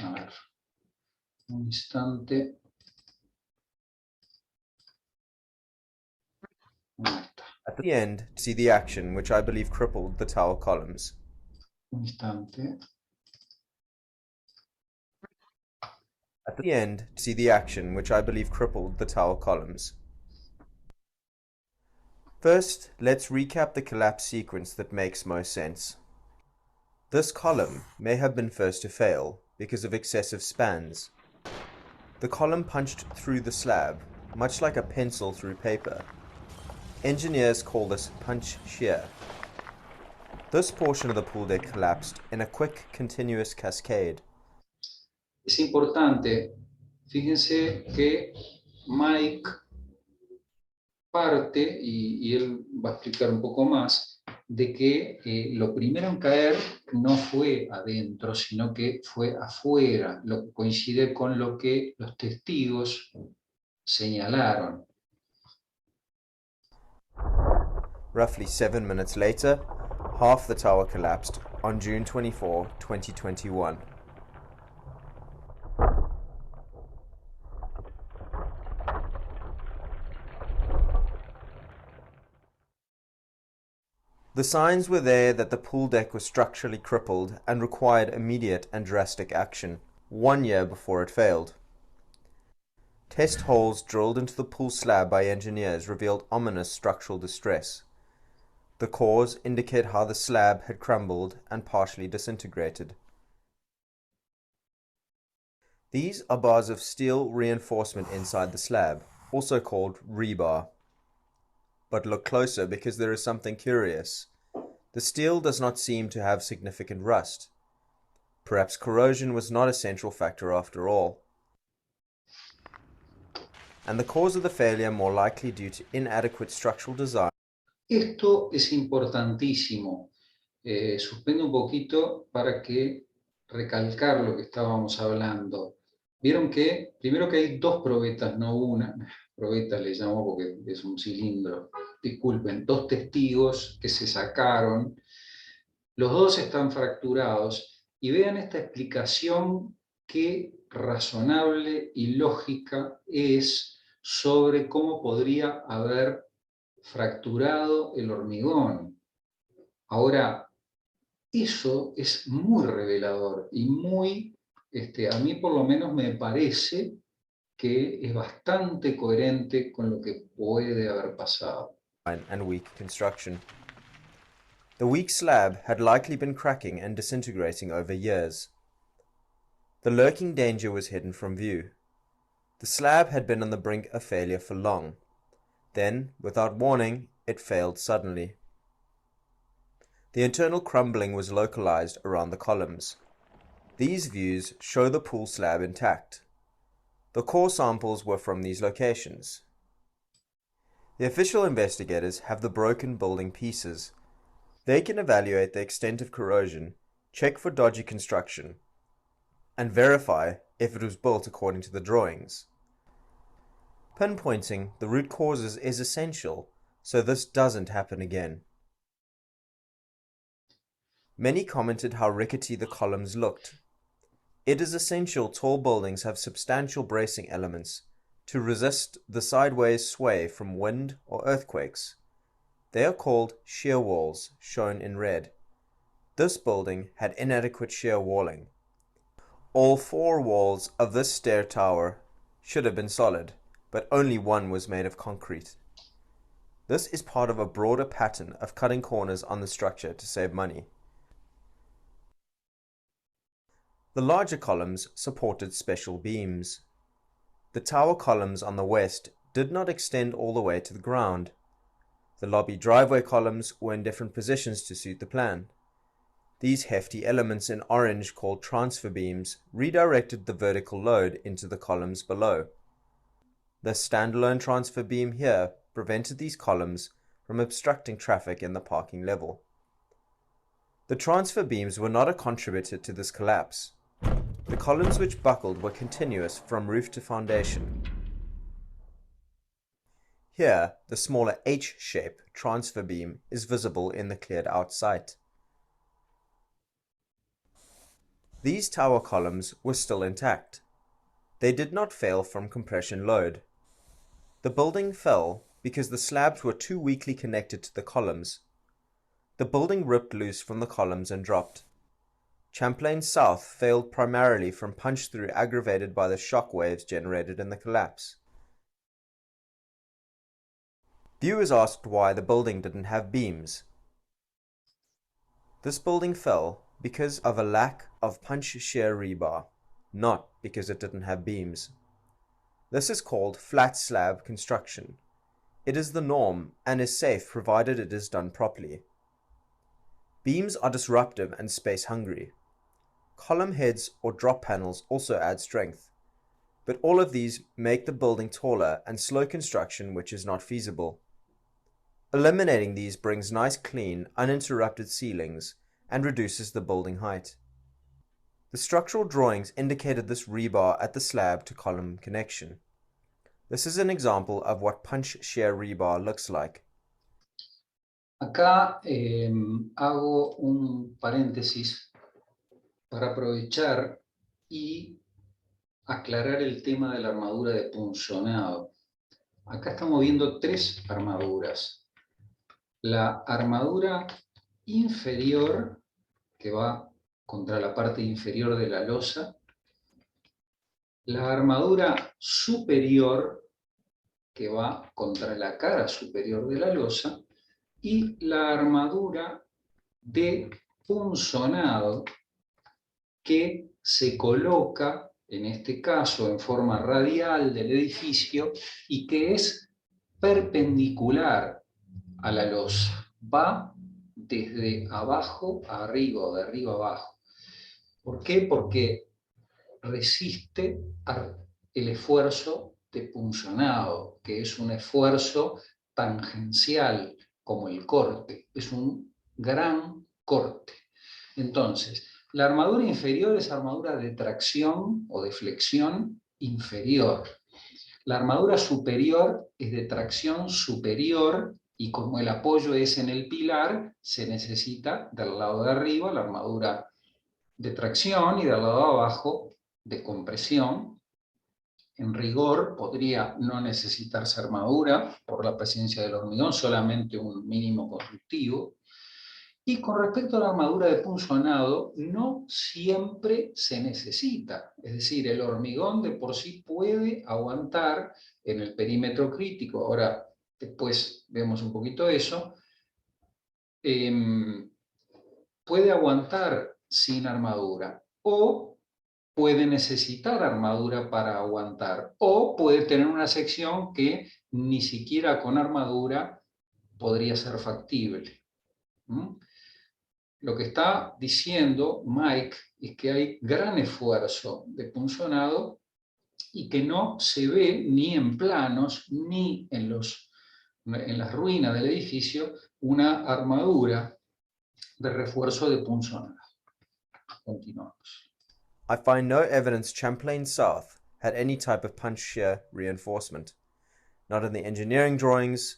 a ver, un instante. At the end, see the action which I believe crippled the tower columns. Un instante. At the end, see the action which I believe crippled the tower columns. First, let's recap the collapse sequence that makes most sense. This column may have been first to fail because of excessive spans. The column punched through the slab, much like a pencil through paper. Engineers call this punch shear. This portion of the pool deck collapsed in a quick, continuous cascade. Es importante, fíjense que Mike parte, y él va a explicar un poco más, de que lo primero en caer no fue adentro, sino que fue afuera, lo que coincide con lo que los testigos señalaron. Roughly 7 minutes later, half the tower collapsed on June 24, 2021. The signs were there that the pool deck was structurally crippled and required immediate and drastic action, 1 year before it failed. Test holes drilled into the pool slab by engineers revealed ominous structural distress. The cores indicate how the slab had crumbled and partially disintegrated. These are bars of steel reinforcement inside the slab, also called rebar. But look closer because there is something curious. The steel does not seem to have significant rust. Perhaps corrosion was not a central factor after all. And the cause of the failure more likely due to inadequate structural design. Esto es importantísimo. Suspendo un poquito para que recalcar lo que estábamos hablando. Vieron que, primero que hay dos probetas, no una, probeta le llamo porque es un cilindro, disculpen, dos testigos que se sacaron, los dos están fracturados, y vean esta explicación qué razonable y lógica es sobre cómo podría haber fracturado el hormigón. Ahora, eso es muy revelador y muy, a mí por lo menos me parece que es bastante coherente con lo que puede haber pasado. And weak construction. The weak slab had likely been cracking and disintegrating over years. The lurking danger was hidden from view. The slab had been on the brink of failure for long. Then, without warning, it failed suddenly. The internal crumbling was localized around the columns. These views show the pool slab intact. The core samples were from these locations. The official investigators have the broken building pieces. They can evaluate the extent of corrosion, check for dodgy construction, and verify if it was built according to the drawings. Pinpointing the root causes is essential so this doesn't happen again. Many commented how rickety the columns looked. It is essential tall buildings have substantial bracing elements to resist the sideways sway from wind or earthquakes. They are called shear walls, shown in red. This building had inadequate shear walling. All four walls of this stair tower should have been solid, but only one was made of concrete. This is part of a broader pattern of cutting corners on the structure to save money. The larger columns supported special beams. The tower columns on the west did not extend all the way to the ground. The lobby driveway columns were in different positions to suit the plan. These hefty elements in orange, called transfer beams, redirected the vertical load into the columns below. The standalone transfer beam here prevented these columns from obstructing traffic in the parking level. The transfer beams were not a contributor to this collapse. The columns which buckled were continuous from roof to foundation. Here, the smaller H-shape transfer beam is visible in the cleared out site. These tower columns were still intact. They did not fail from compression load. The building fell because the slabs were too weakly connected to the columns. The building ripped loose from the columns and dropped. Champlain South failed primarily from punch-through aggravated by the shock waves generated in the collapse. Viewers asked why the building didn't have beams. This building fell because of a lack of punch-shear rebar, not because it didn't have beams. This is called flat slab construction. It is the norm and is safe provided it is done properly. Beams are disruptive and space-hungry. Column heads or drop panels also add strength, but all of these make the building taller and slow construction, which is not feasible. Eliminating these brings nice, clean, uninterrupted ceilings and reduces the building height. The structural drawings indicated this rebar at the slab to column connection. This is an example of what punch shear rebar looks like. Acá hago un paréntesis para aprovechar y aclarar el tema de la armadura de punzonado. Acá estamos viendo tres armaduras. La armadura inferior, que va contra la parte inferior de la losa. La armadura superior, que va contra la cara superior de la losa. y la armadura de punzonado que se coloca, en este caso, en forma radial del edificio y que es perpendicular a la losa. Va desde abajo a arriba o de arriba a abajo. ¿Por qué? Porque resiste el esfuerzo de punzonado, que es un esfuerzo tangencial, como el corte, es un gran corte. Entonces, la armadura inferior es armadura de tracción o de flexión inferior. La armadura superior es de tracción superior y como el apoyo es en el pilar, se necesita del lado de arriba la armadura de tracción y del lado de abajo de compresión. En rigor podría no necesitarse armadura por la presencia del hormigón, solamente un mínimo constructivo. Y con respecto a la armadura de punzonado, no siempre se necesita. Es decir, el hormigón de por sí puede aguantar en el perímetro crítico. Ahora, después vemos un poquito eso. Puede aguantar sin armadura o puede necesitar armadura para aguantar o puede tener una sección que ni siquiera con armadura podría ser factible. Lo que está diciendo Mike es que hay gran esfuerzo de punzonado y que no se ve ni en planos ni en las ruinas del edificio una armadura de refuerzo de punzonado. Continuamos. I find no evidence Champlain South had any type of punch shear reinforcement, not in the engineering drawings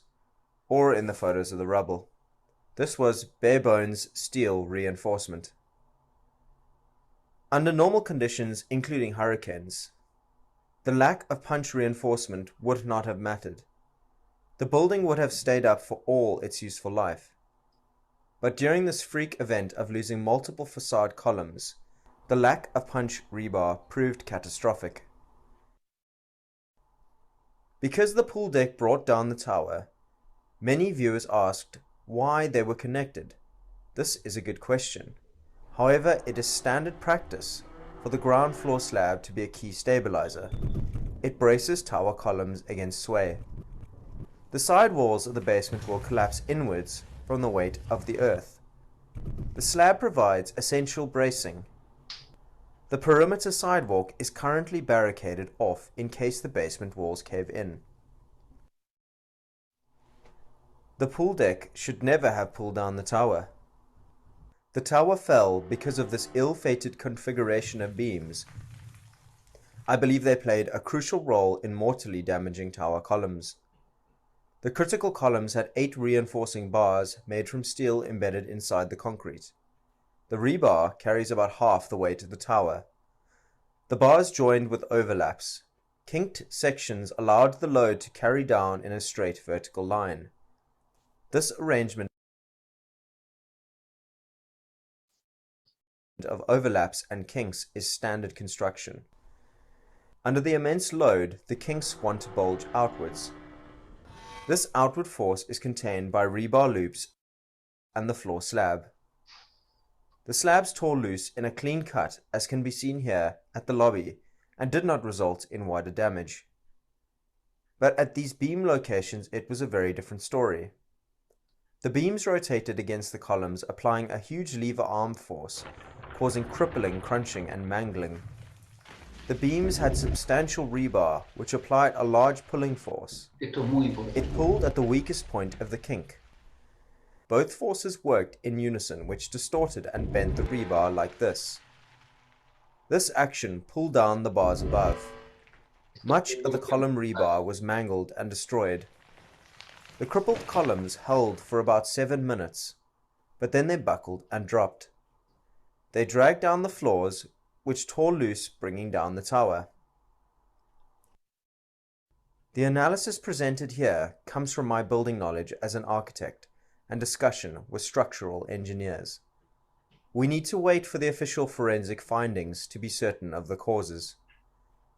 or in the photos of the rubble. This was bare-bones steel reinforcement. Under normal conditions, including hurricanes, the lack of punch reinforcement would not have mattered. The building would have stayed up for all its useful life. But during this freak event of losing multiple facade columns, the lack of punch rebar proved catastrophic. Because the pool deck brought down the tower, many viewers asked why they were connected. This is a good question. However, it is standard practice for the ground floor slab to be a key stabilizer. It braces tower columns against sway. The side walls of the basement will collapse inwards from the weight of the earth. The slab provides essential bracing. The perimeter sidewalk is currently barricaded off in case the basement walls cave in. The pool deck should never have pulled down the tower. The tower fell because of this ill-fated configuration of beams. I believe they played a crucial role in mortally damaging tower columns. The critical columns had 8 reinforcing bars made from steel embedded inside the concrete. The rebar carries about half the weight of the tower. The bars joined with overlaps. Kinked sections allowed the load to carry down in a straight vertical line. This arrangement of overlaps and kinks is standard construction. Under the immense load, the kinks want to bulge outwards. This outward force is contained by rebar loops and the floor slab. The slabs tore loose in a clean cut, as can be seen here at the lobby, and did not result in wider damage. But at these beam locations it was a very different story. The beams rotated against the columns, applying a huge lever arm force, causing crippling crunching and mangling. The beams had substantial rebar, which applied a large pulling force. It pulled at the weakest point of the kink. Both forces worked in unison, which distorted and bent the rebar like this. This action pulled down the bars above. Much of the column rebar was mangled and destroyed. The crippled columns held for about 7 minutes, but then they buckled and dropped. They dragged down the floors, which tore loose, bringing down the tower. The analysis presented here comes from my building knowledge as an architect and discussion with structural engineers. We need to wait for the official forensic findings to be certain of the causes.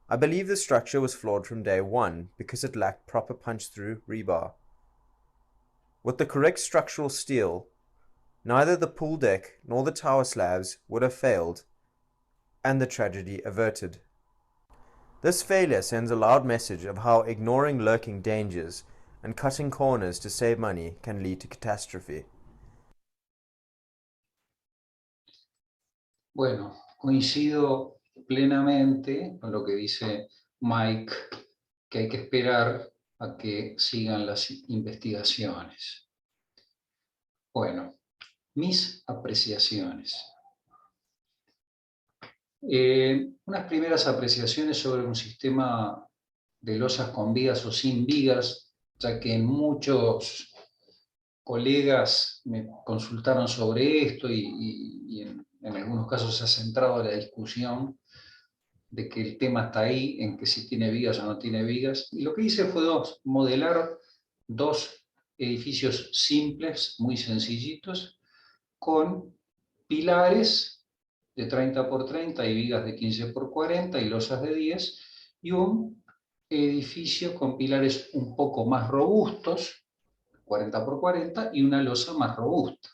I believe the structure was flawed from day one because it lacked proper punch-through rebar. With the correct structural steel, neither the pool deck nor the tower slabs would have failed, and the tragedy averted. This failure sends a loud message of how ignoring lurking dangers and cutting corners to save money can lead to catastrophe. Bueno, coincido plenamente con lo que dice Mike, que hay que esperar a que sigan las investigaciones. Bueno, mis apreciaciones. Unas primeras apreciaciones sobre un sistema de losas con vigas o sin vigas, ya que muchos colegas me consultaron sobre esto y en algunos casos se ha centrado la discusión de que el tema está ahí, en que si tiene vigas o no tiene vigas. Y lo que hice fue modelar dos edificios simples, muy sencillitos, con pilares de 30 por 30 y vigas de 15 por 40 y losas de 10, y un edificio con pilares un poco más robustos, 40 por 40, y una losa más robusta.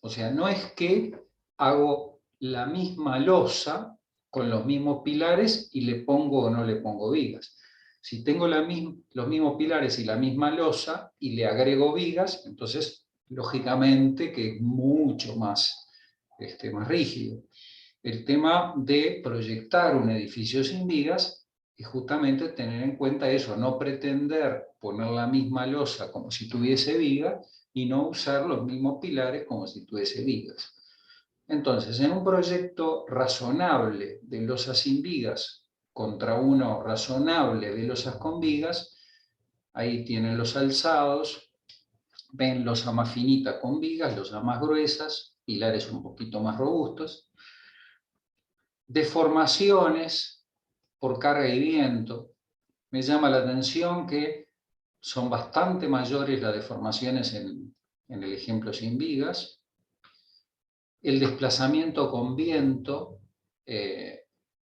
O sea, no es que hago la misma losa con los mismos pilares y le pongo o no le pongo vigas. Si tengo los mismos pilares y la misma losa y le agrego vigas, entonces lógicamente que es mucho más rígido. El tema de proyectar un edificio sin vigas es justamente tener en cuenta eso, no pretender poner la misma losa como si tuviese vigas y no usar los mismos pilares como si tuviese vigas. Entonces, en un proyecto razonable de losas sin vigas contra uno razonable de losas con vigas, ahí tienen los alzados, ven losa más finita con vigas, losas más gruesas, pilares un poquito más robustos. Deformaciones por carga y viento. Me llama la atención que son bastante mayores las deformaciones en el ejemplo sin vigas. El desplazamiento con viento,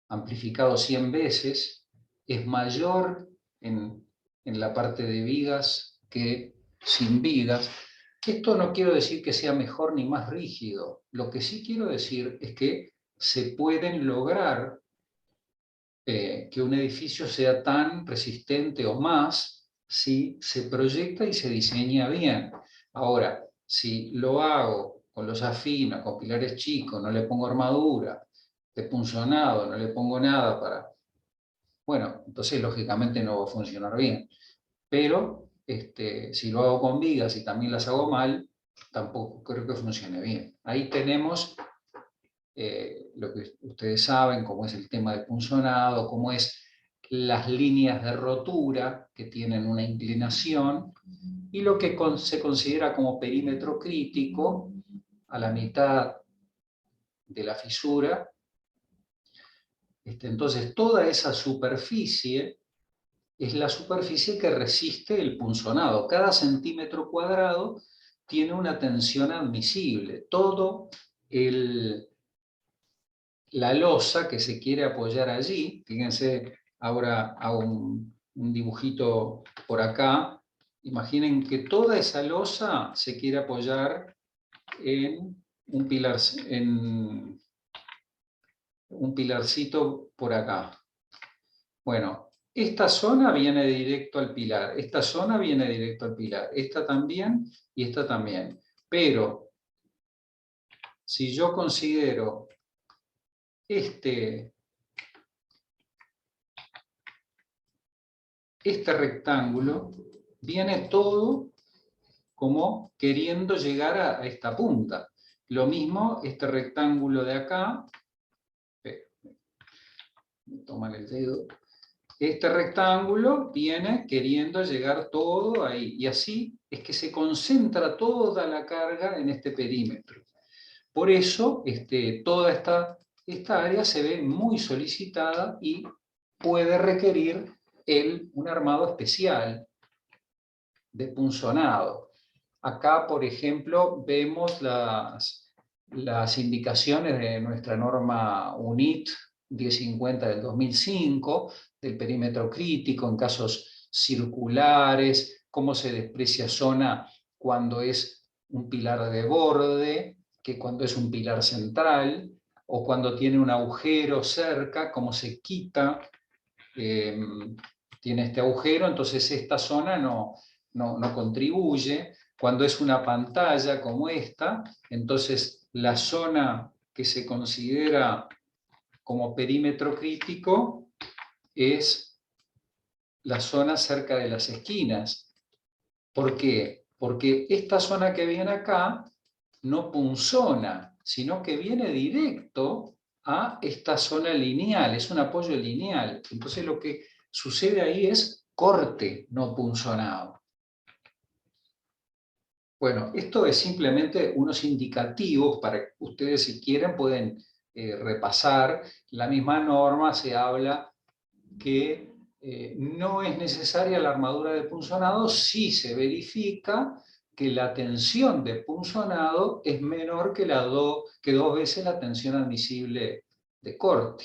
amplificado 100 veces, es mayor en la parte de vigas que sin vigas. Esto no quiero decir que sea mejor ni más rígido. Lo que sí quiero decir es que se pueden lograr que un edificio sea tan resistente o más si se proyecta y se diseña bien. Ahora, si lo hago con los afinos, con pilares chicos, no le pongo armadura, de punzonado, no le pongo nada para... Bueno, entonces lógicamente no va a funcionar bien. Pero si lo hago con vigas y también las hago mal, tampoco creo que funcione bien. Ahí tenemos lo que ustedes saben, cómo es el tema del punzonado, cómo es las líneas de rotura que tienen una inclinación y lo que se considera como perímetro crítico a la mitad de la fisura. Entonces, toda esa superficie es la superficie que resiste el punzonado. Cada centímetro cuadrado tiene una tensión admisible. Todo la losa que se quiere apoyar allí, fíjense, ahora hago un dibujito por acá, imaginen que toda esa losa se quiere apoyar en un pilar, en un pilarcito por acá. Bueno, esta zona viene directo al pilar, esta zona viene directo al pilar, esta también y esta también. Pero si yo considero este rectángulo, viene todo como queriendo llegar a esta punta. Lo mismo este rectángulo de acá, toman el dedo, este rectángulo viene queriendo llegar todo ahí, y así es que se concentra toda la carga en este perímetro. Por eso toda esta área se ve muy solicitada y puede requerir un armado especial de punzonado. Acá, por ejemplo, vemos las indicaciones de nuestra norma UNIT 1050 del 2005, del perímetro crítico en casos circulares, cómo se desprecia zona cuando es un pilar de borde que cuando es un pilar central, o cuando tiene un agujero cerca, como se quita, tiene este agujero, entonces esta zona no contribuye. Cuando es una pantalla como esta, entonces la zona que se considera como perímetro crítico es la zona cerca de las esquinas. ¿Por qué? Porque esta zona que viene acá no punzona, sino que viene directo a esta zona lineal, es un apoyo lineal. Entonces lo que sucede ahí es corte no punzonado. Bueno, esto es simplemente unos indicativos para que ustedes, si quieren, pueden repasar. La misma norma se habla que no es necesaria la armadura de punzonado si se verifica que la tensión de punzonado es menor que dos veces la tensión admisible de corte.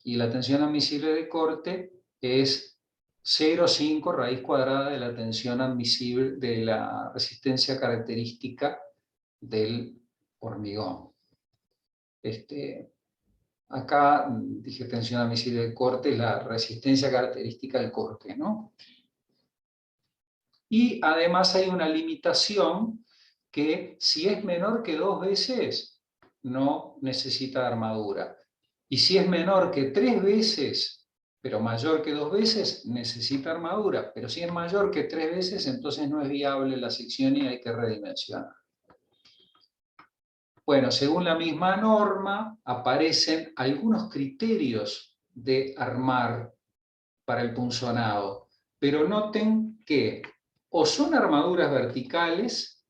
Y la tensión admisible de corte es 0,5 raíz cuadrada de la tensión admisible de la resistencia característica del hormigón. Acá dije tensión admisible de corte, es la resistencia característica del corte, ¿no? Y además hay una limitación que si es menor que 2 veces, no necesita armadura. Y si es menor que 3 veces, pero mayor que 2 veces, necesita armadura. Pero si es mayor que 3 veces, entonces no es viable la sección y hay que redimensionar. Bueno, según la misma norma, aparecen algunos criterios de armar para el punzonado, pero noten que o son armaduras verticales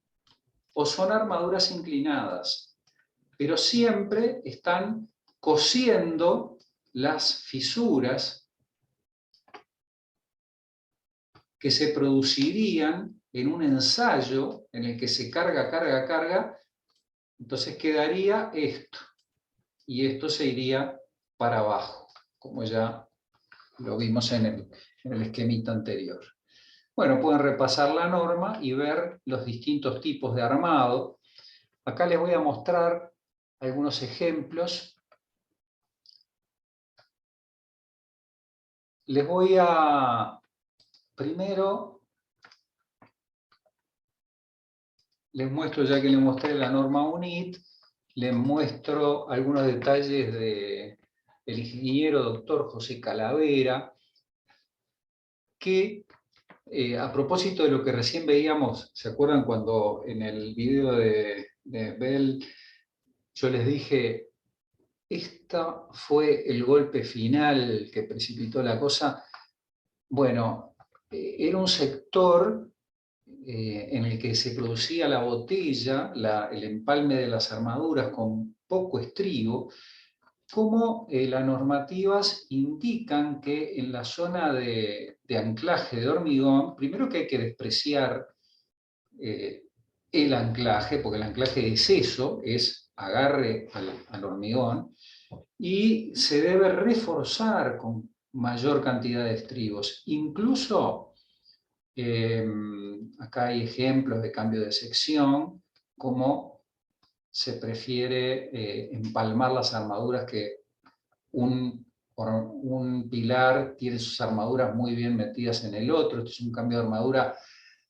o son armaduras inclinadas, pero siempre están cosiendo las fisuras que se producirían en un ensayo en el que se carga, entonces quedaría esto, y esto se iría para abajo, como ya lo vimos en el esquemita anterior. Bueno, pueden repasar la norma y ver los distintos tipos de armado. Acá les voy a mostrar algunos ejemplos. Les voy a, primero, les muestro, ya que les mostré la norma UNIT, les muestro algunos detalles del ingeniero doctor José Calavera, que a propósito de lo que recién veíamos, ¿se acuerdan cuando en el video de Bell yo les dije, esta fue el golpe final que precipitó la cosa? Bueno, era un sector en el que se producía la botella, el empalme de las armaduras con poco estribo, como las normativas indican que en la zona de anclaje de hormigón, primero que hay que despreciar el anclaje, porque el anclaje es eso, es agarre al hormigón, y se debe reforzar con mayor cantidad de estribos. Incluso, acá hay ejemplos de cambio de sección, como se prefiere empalmar las armaduras, que un pilar tiene sus armaduras muy bien metidas en el otro. Esto es un cambio de armadura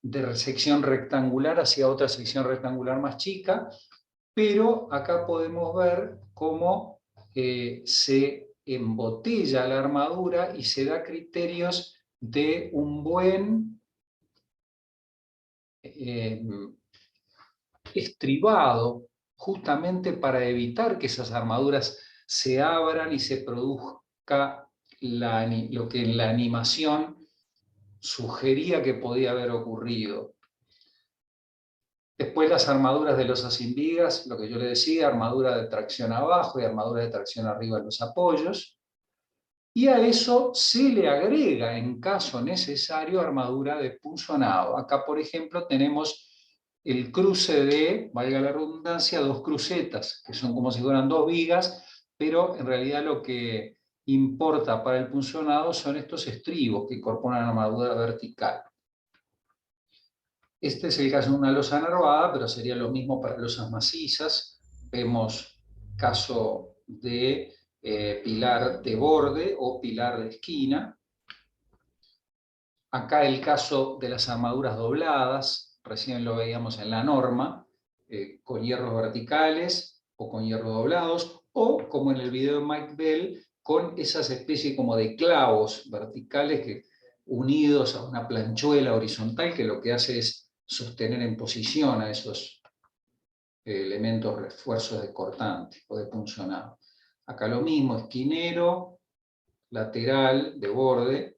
de sección rectangular hacia otra sección rectangular más chica, pero acá podemos ver cómo se embotella la armadura y se da criterios de un buen estribado, justamente para evitar que esas armaduras se abran y se produzca lo que en la animación sugería que podía haber ocurrido. Después las armaduras de losas sin vigas, lo que yo le decía, armadura de tracción abajo y armadura de tracción arriba en los apoyos. Y a eso se le agrega, en caso necesario, armadura de punzonado. Acá, por ejemplo, tenemos el cruce de, valga la redundancia, dos crucetas, que son como si fueran dos vigas, pero en realidad lo que importa para el punzonado son estos estribos que incorporan armadura vertical. Este es el caso de una losa nervada, pero sería lo mismo para losas macizas. Vemos caso de pilar de borde o pilar de esquina. Acá el caso de las armaduras dobladas, recién lo veíamos en la norma, con hierros verticales o con hierros doblados, o como en el video de Mike Bell, con esas especies como de clavos verticales que, unidos a una planchuela horizontal que lo que hace es sostener en posición a esos elementos refuerzos de cortante o de punzonado. Acá lo mismo, esquinero, lateral, de borde,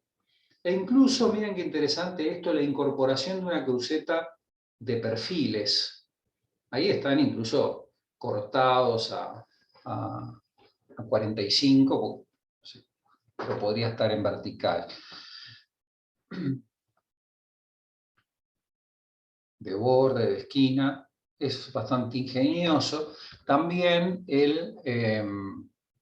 e incluso, miren qué interesante esto, la incorporación de una cruceta de perfiles. Ahí están incluso cortados a 45, pero podría estar en vertical. De borde, de esquina, es bastante ingenioso. También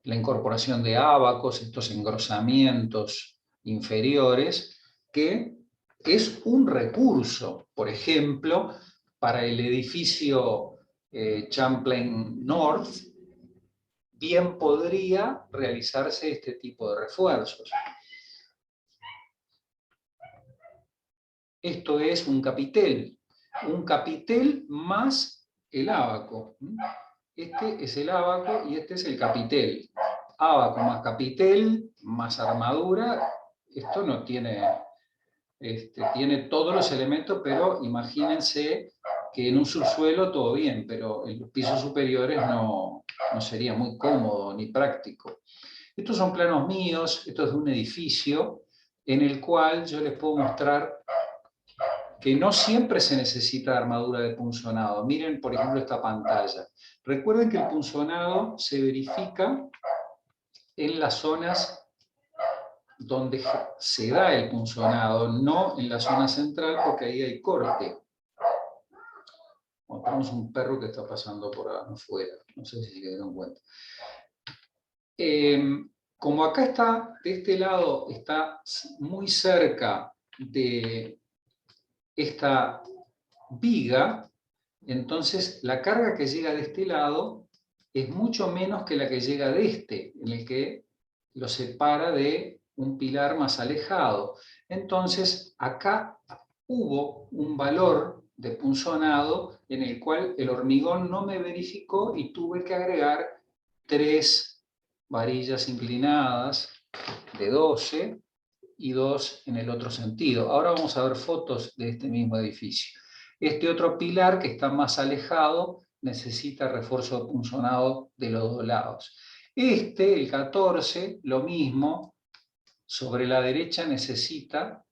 la incorporación de ábacos, estos engrosamientos inferiores, que es un recurso, por ejemplo, para el edificio Champlain North, bien podría realizarse este tipo de refuerzos. Esto es un capitel más el ábaco. Este es el ábaco y este es el capitel. Ábaco más capitel más armadura. Esto no tiene, tiene todos los elementos, pero imagínense que en un subsuelo todo bien, pero en los pisos superiores no sería muy cómodo ni práctico. Estos son planos míos, esto es de un edificio en el cual yo les puedo mostrar que no siempre se necesita armadura de punzonado. Miren, por ejemplo, esta pantalla. Recuerden que el punzonado se verifica en las zonas donde se da el punzonado, no en la zona central, porque ahí hay corte. Tenemos un perro que está pasando por afuera, no sé si se dieron cuenta. Como acá está, de este lado, está muy cerca de esta viga, entonces la carga que llega de este lado es mucho menos que la que llega de este, en el que lo separa de un pilar más alejado. Entonces acá hubo un valor de punzonado en el cual el hormigón no me verificó y tuve que agregar 3 varillas inclinadas de 12 y 2 en el otro sentido. Ahora vamos a ver fotos de este mismo edificio. Este otro pilar que está más alejado necesita refuerzo de punzonado de los dos lados. El 14, lo mismo, sobre la derecha necesita,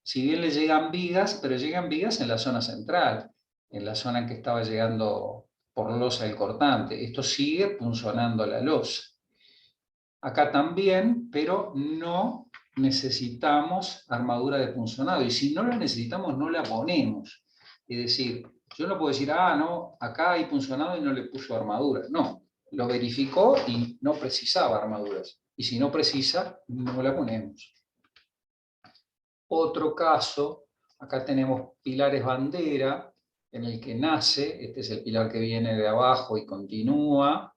si bien le llegan vigas, pero llegan vigas en la zona central, en la zona en que estaba llegando por losa el cortante. Esto sigue punzonando la losa. Acá también, pero no necesitamos armadura de punzonado. Y si no la necesitamos, no la ponemos. Es decir, yo no puedo decir, no, acá hay punzonado y no le puso armadura. No, lo verificó y no precisaba armaduras. Y si no precisa, no la ponemos. Otro caso, acá tenemos pilares bandera, en el que nace, este es el pilar que viene de abajo y continúa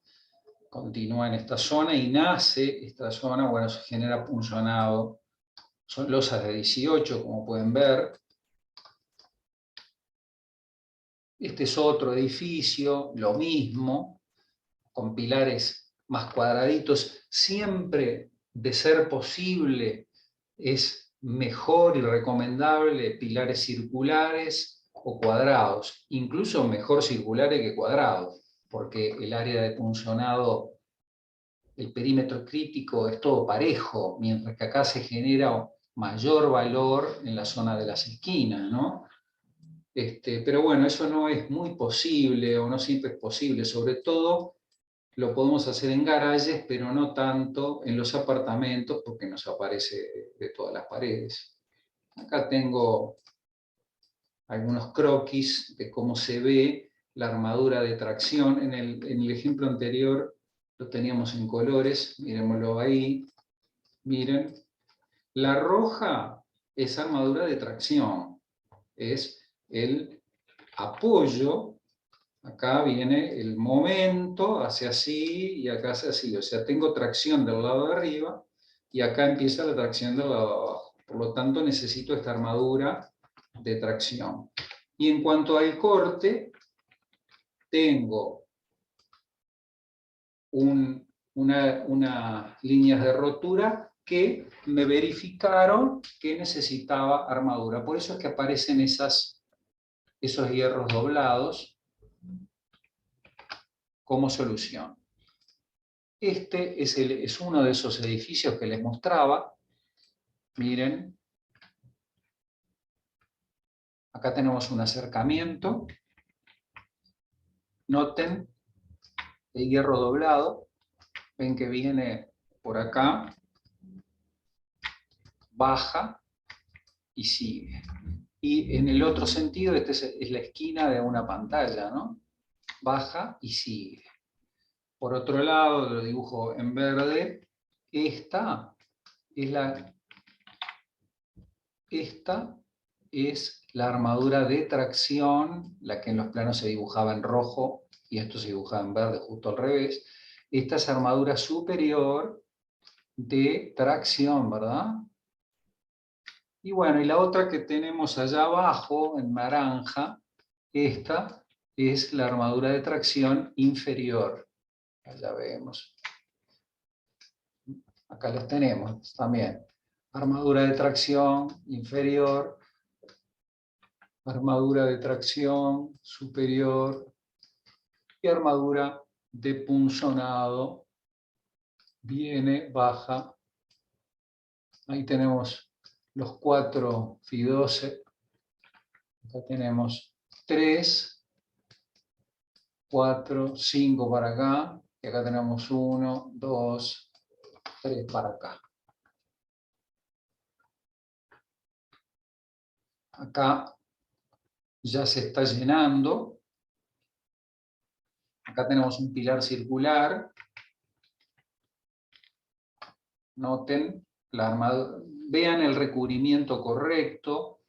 en esta zona y nace esta zona, bueno, se genera punzonado. Son losas de 18, como pueden ver. Este es otro edificio, lo mismo, con pilares más cuadraditos. Siempre, de ser posible, es mejor y recomendable pilares circulares o cuadrados, incluso mejor circulares que cuadrados, porque el área de punzonado, el perímetro crítico es todo parejo, mientras que acá se genera mayor valor en la zona de las esquinas, ¿no? Pero bueno, eso no es muy posible o no siempre es posible, sobre todo lo podemos hacer en garajes, pero no tanto en los apartamentos porque nos aparece de todas las paredes. Acá tengo algunos croquis de cómo se ve la armadura de tracción. En el ejemplo anterior lo teníamos en colores, miremoslo ahí. Miren, la roja es armadura de tracción, es el apoyo. Acá viene el momento, hace así y acá hace así. O sea, tengo tracción del lado de arriba y acá empieza la tracción del lado de abajo. Por lo tanto, necesito esta armadura de tracción. Y en cuanto al corte, tengo unas líneas de rotura que me verificaron que necesitaba armadura. Por eso es que aparecen esos hierros doblados como solución. Este es uno de esos edificios que les mostraba. Miren, acá tenemos un acercamiento. Noten el hierro doblado. Ven que viene por acá, baja y sigue. Y en el otro sentido, esta es la esquina de una pantalla, ¿no? Baja y sigue. Por otro lado, lo dibujo en verde, esta es la armadura de tracción, la que en los planos se dibujaba en rojo, y esto se dibujaba en verde, justo al revés. Esta es armadura superior de tracción, ¿verdad? Y bueno, y la otra que tenemos allá abajo, en naranja, esta es la armadura de tracción inferior. Allá vemos. Acá los tenemos también. Armadura de tracción inferior, armadura de tracción superior y armadura de punzonado. Viene, baja. Ahí tenemos los 4 FI12. Acá tenemos 3, 4, 5 para acá. Y acá tenemos 1, 2, 3 para acá. Acá ya se está llenando. Acá tenemos un pilar circular. Noten la armadura. Vean el recubrimiento correcto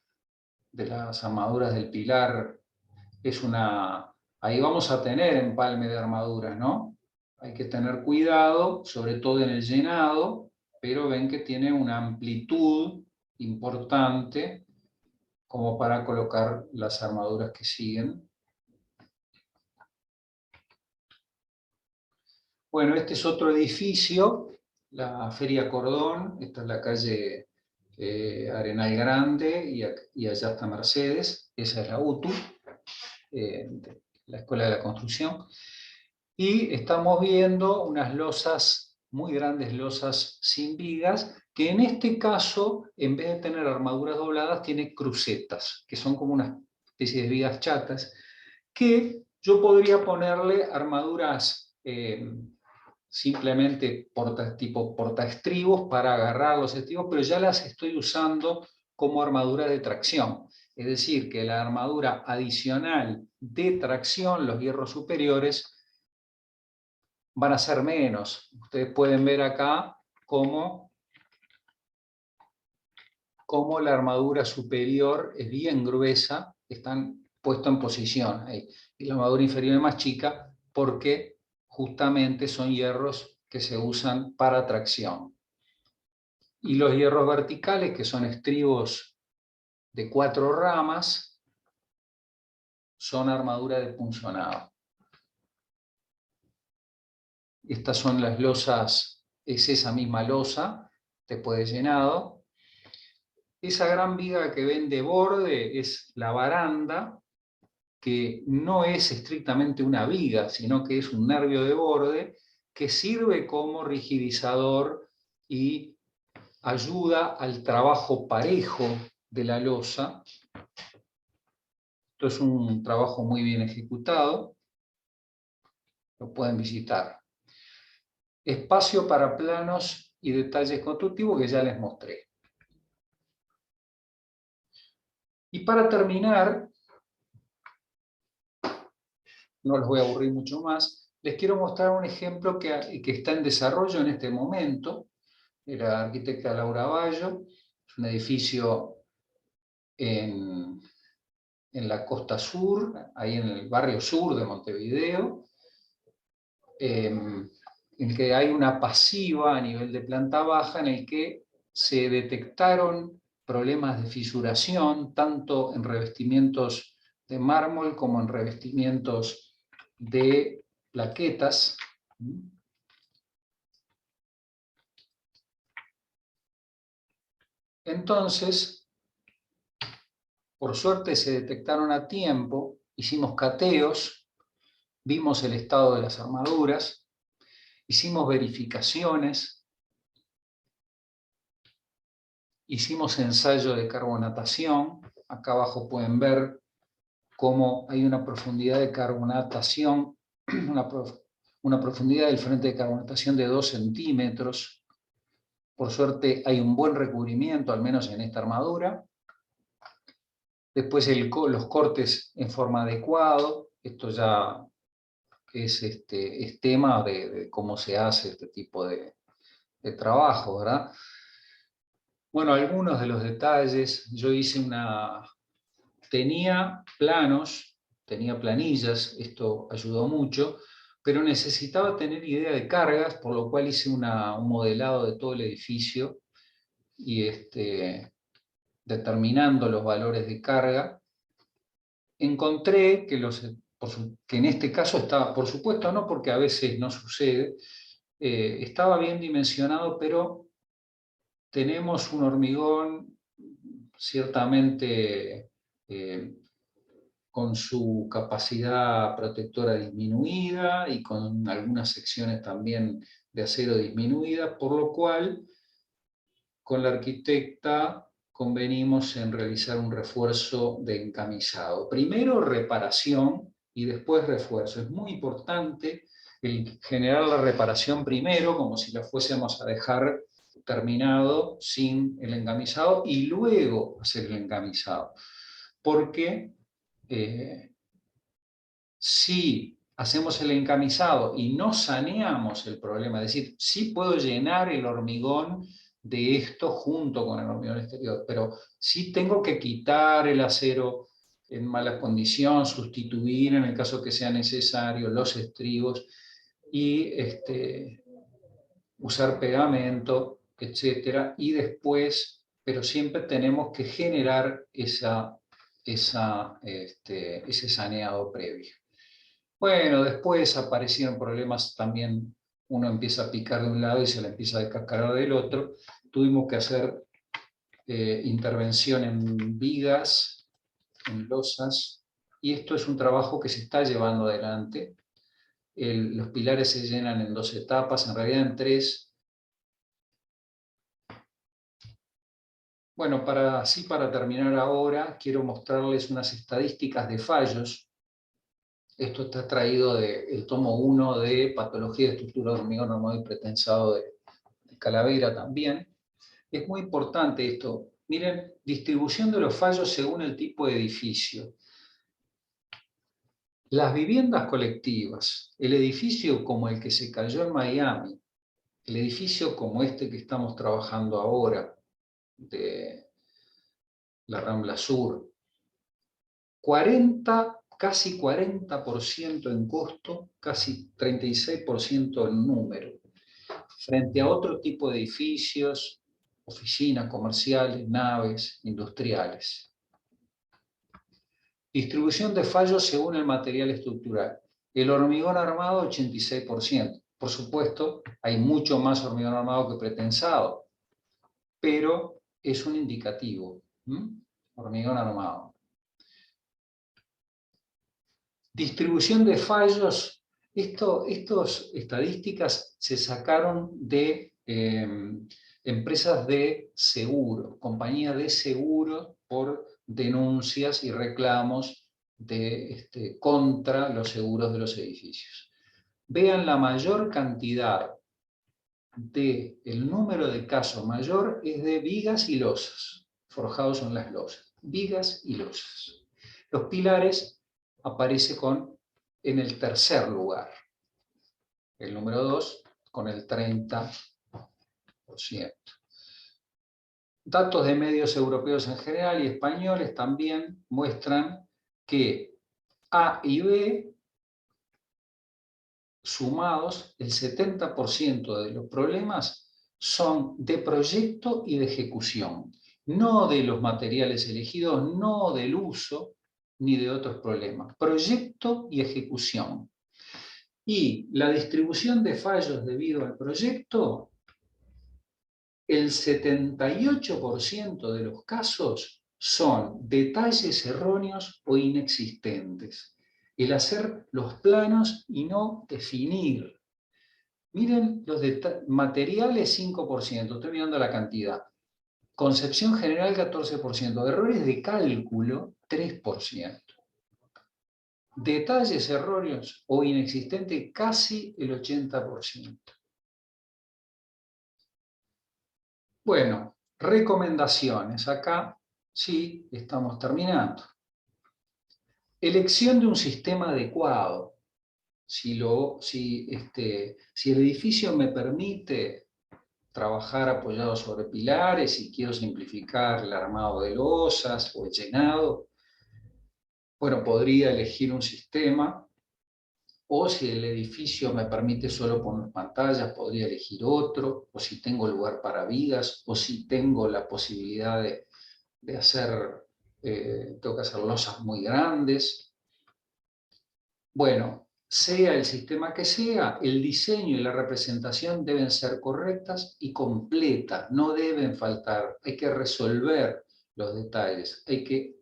de las armaduras del pilar. Ahí vamos a tener empalme de armaduras, ¿no? Hay que tener cuidado, sobre todo en el llenado, pero ven que tiene una amplitud importante como para colocar las armaduras que siguen. Bueno, este es otro edificio, la Feria Cordón. Esta es la calle Arenal Grande y allá está Mercedes. Esa es la UTU, la Escuela de la Construcción. Y estamos viendo unas losas, muy grandes losas sin vigas, que en este caso, en vez de tener armaduras dobladas, tiene crucetas, que son como una especie de vigas chatas, que yo podría ponerle armaduras simplemente tipo portaestribos para agarrar los estribos, pero ya las estoy usando como armadura de tracción. Es decir, que la armadura adicional de tracción, los hierros superiores, van a ser menos. Ustedes pueden ver acá cómo la armadura superior es bien gruesa, están puestos en posición ahí. Y la armadura inferior es más chica porque justamente son hierros que se usan para tracción. Y los hierros verticales, que son estribos de 4 ramas, son armadura de punzonado. Estas son las losas, es esa misma losa, después de llenado. Esa gran viga que ven de borde es la baranda, que no es estrictamente una viga, sino que es un nervio de borde que sirve como rigidizador y ayuda al trabajo parejo de la losa. Esto es un trabajo muy bien ejecutado. Lo pueden visitar. Espacio para planos y detalles constructivos que ya les mostré. Y para terminar, no los voy a aburrir mucho más, les quiero mostrar un ejemplo que está en desarrollo en este momento, de la arquitecta Laura Bayo. Es un edificio en en la costa sur, ahí en el barrio sur de Montevideo, en que hay una pasiva a nivel de planta baja en el que se detectaron problemas de fisuración, tanto en revestimientos de mármol como en revestimientos de plaquetas. Entonces, por suerte se detectaron a tiempo, hicimos cateos, vimos el estado de las armaduras, hicimos verificaciones, hicimos ensayo de carbonatación. Acá abajo pueden ver cómo hay una profundidad de carbonatación, una profundidad del frente de carbonatación de 2 centímetros. Por suerte hay un buen recubrimiento, al menos en esta armadura. Después los cortes en forma adecuado. Esto ya es tema de cómo se hace este tipo de trabajo, ¿verdad? Bueno, algunos de los detalles. Yo tenía planos, tenía planillas, esto ayudó mucho, pero necesitaba tener idea de cargas, por lo cual hice un modelado de todo el edificio y determinando los valores de carga. Encontré que en este caso estaba, por supuesto no, porque a veces no sucede, estaba bien dimensionado, pero tenemos un hormigón ciertamente con su capacidad protectora disminuida y con algunas secciones también de acero disminuida, por lo cual con la arquitecta convenimos en realizar un refuerzo de encamisado. Primero reparación y después refuerzo. Es muy importante el generar la reparación primero, como si la fuésemos a dejar terminado sin el encamisado, y luego hacer el encamisado. Porque si hacemos el encamisado y no saneamos el problema, es decir, sí puedo llenar el hormigón de esto junto con el hormigón exterior, pero sí tengo que quitar el acero en mala condición, sustituir en el caso que sea necesario los estribos y usar pegamento, etcétera, y después, pero siempre tenemos que generar ese saneado previo. Bueno, después aparecieron problemas también, uno empieza a picar de un lado y se le empieza a descascarar del otro. Tuvimos que hacer intervención en vigas, en losas, y esto es un trabajo que se está llevando adelante. Los pilares se llenan en 2 etapas, en realidad en 3. Bueno, para terminar ahora, quiero mostrarles unas estadísticas de fallos. Esto está traído del tomo 1 de Patología de Estructura de Hormigón Armado y Pretensado de Calavera también. Es muy importante esto. Miren, distribución de los fallos según el tipo de edificio. Las viviendas colectivas, el edificio como el que se cayó en Miami, el edificio como este que estamos trabajando ahora, de la Rambla Sur, casi 40% en costo, casi 36% en número, frente a otro tipo de edificios, oficinas comerciales, naves, industriales. Distribución de fallos según el material estructural. El hormigón armado, 86%. Por supuesto, hay mucho más hormigón armado que pretensado, pero es un indicativo. Hormigón armado. Distribución de fallos. Estas estadísticas se sacaron de empresas de seguro, compañías de seguro por denuncias y reclamos contra los seguros de los edificios. Vean la mayor cantidad el número de casos mayor es de vigas y losas, forjados en las losas, vigas y losas. Los pilares aparece en el tercer lugar, el número 2 con el 30%. Datos de medios europeos en general y españoles también muestran que A y B sumados, el 70% de los problemas son de proyecto y de ejecución, no de los materiales elegidos, no del uso, ni de otros problemas. Proyecto y ejecución. Y la distribución de fallos debido al proyecto, el 78% de los casos son detalles erróneos o inexistentes. El hacer los planos y no definir. Miren los materiales 5%, estoy mirando la cantidad. Concepción general 14%, errores de cálculo 3%. Detalles erróneos o inexistentes casi el 80%. Bueno, recomendaciones. Acá sí estamos terminando. Elección de un sistema adecuado. Si el edificio me permite trabajar apoyado sobre pilares y quiero simplificar el armado de losas o el llenado, bueno, podría elegir un sistema, o si el edificio me permite solo poner pantallas, podría elegir otro, o si tengo lugar para vigas, o si tengo la posibilidad de hacer, tengo que hacer losas muy grandes. Bueno, sea el sistema que sea, el diseño y la representación deben ser correctas y completas, no deben faltar, hay que resolver los detalles, hay que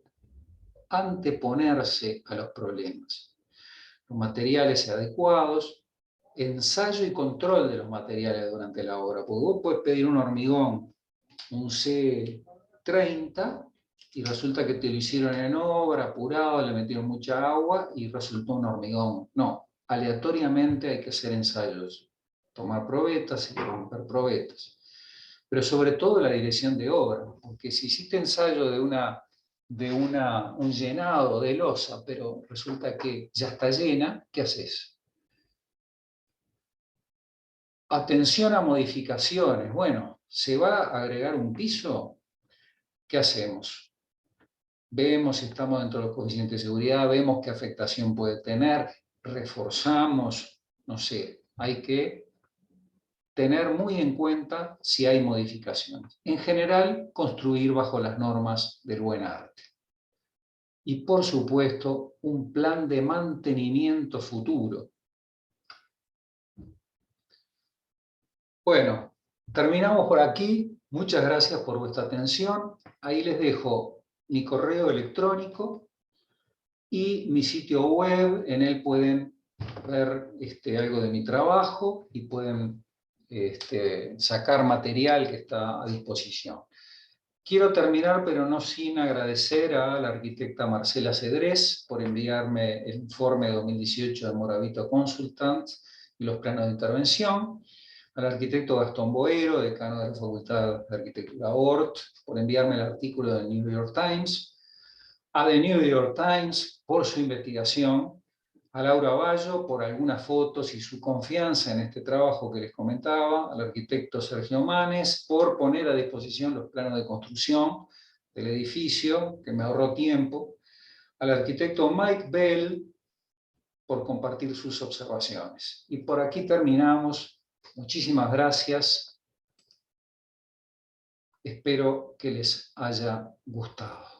anteponerse a los problemas. Los materiales adecuados, ensayo y control de los materiales durante la obra, porque vos puedes pedir un hormigón, un C30, y resulta que te lo hicieron en obra, apurado, le metieron mucha agua y resultó un hormigón. No, aleatoriamente hay que hacer ensayos, tomar probetas y romper probetas. Pero sobre todo la dirección de obra, porque si hiciste ensayo de un llenado de losa, pero resulta que ya está llena, ¿qué haces? Atención a modificaciones. Bueno, ¿se va a agregar un piso? ¿Qué hacemos? Vemos si estamos dentro de los coeficientes de seguridad, vemos qué afectación puede tener, reforzamos, no sé, hay que tener muy en cuenta si hay modificaciones. En general, construir bajo las normas del buen arte. Y por supuesto, un plan de mantenimiento futuro. Bueno, terminamos por aquí. Muchas gracias por vuestra atención. Ahí les dejo mi correo electrónico y mi sitio web. En él pueden ver algo de mi trabajo y pueden sacar material que está a disposición. Quiero terminar, pero no sin agradecer a la arquitecta Marcela Cedrés por enviarme el informe 2018 de Moravito Consultants y los planos de intervención, al arquitecto Gastón Boero, decano de la Facultad de Arquitectura Ort, por enviarme el artículo del New York Times, a The New York Times por su investigación, a Laura Bayo por algunas fotos y su confianza en este trabajo que les comentaba, al arquitecto Sergio Manes por poner a disposición los planos de construcción del edificio, que me ahorró tiempo, al arquitecto Mike Bell por compartir sus observaciones. Y por aquí terminamos. Muchísimas gracias. Espero que les haya gustado.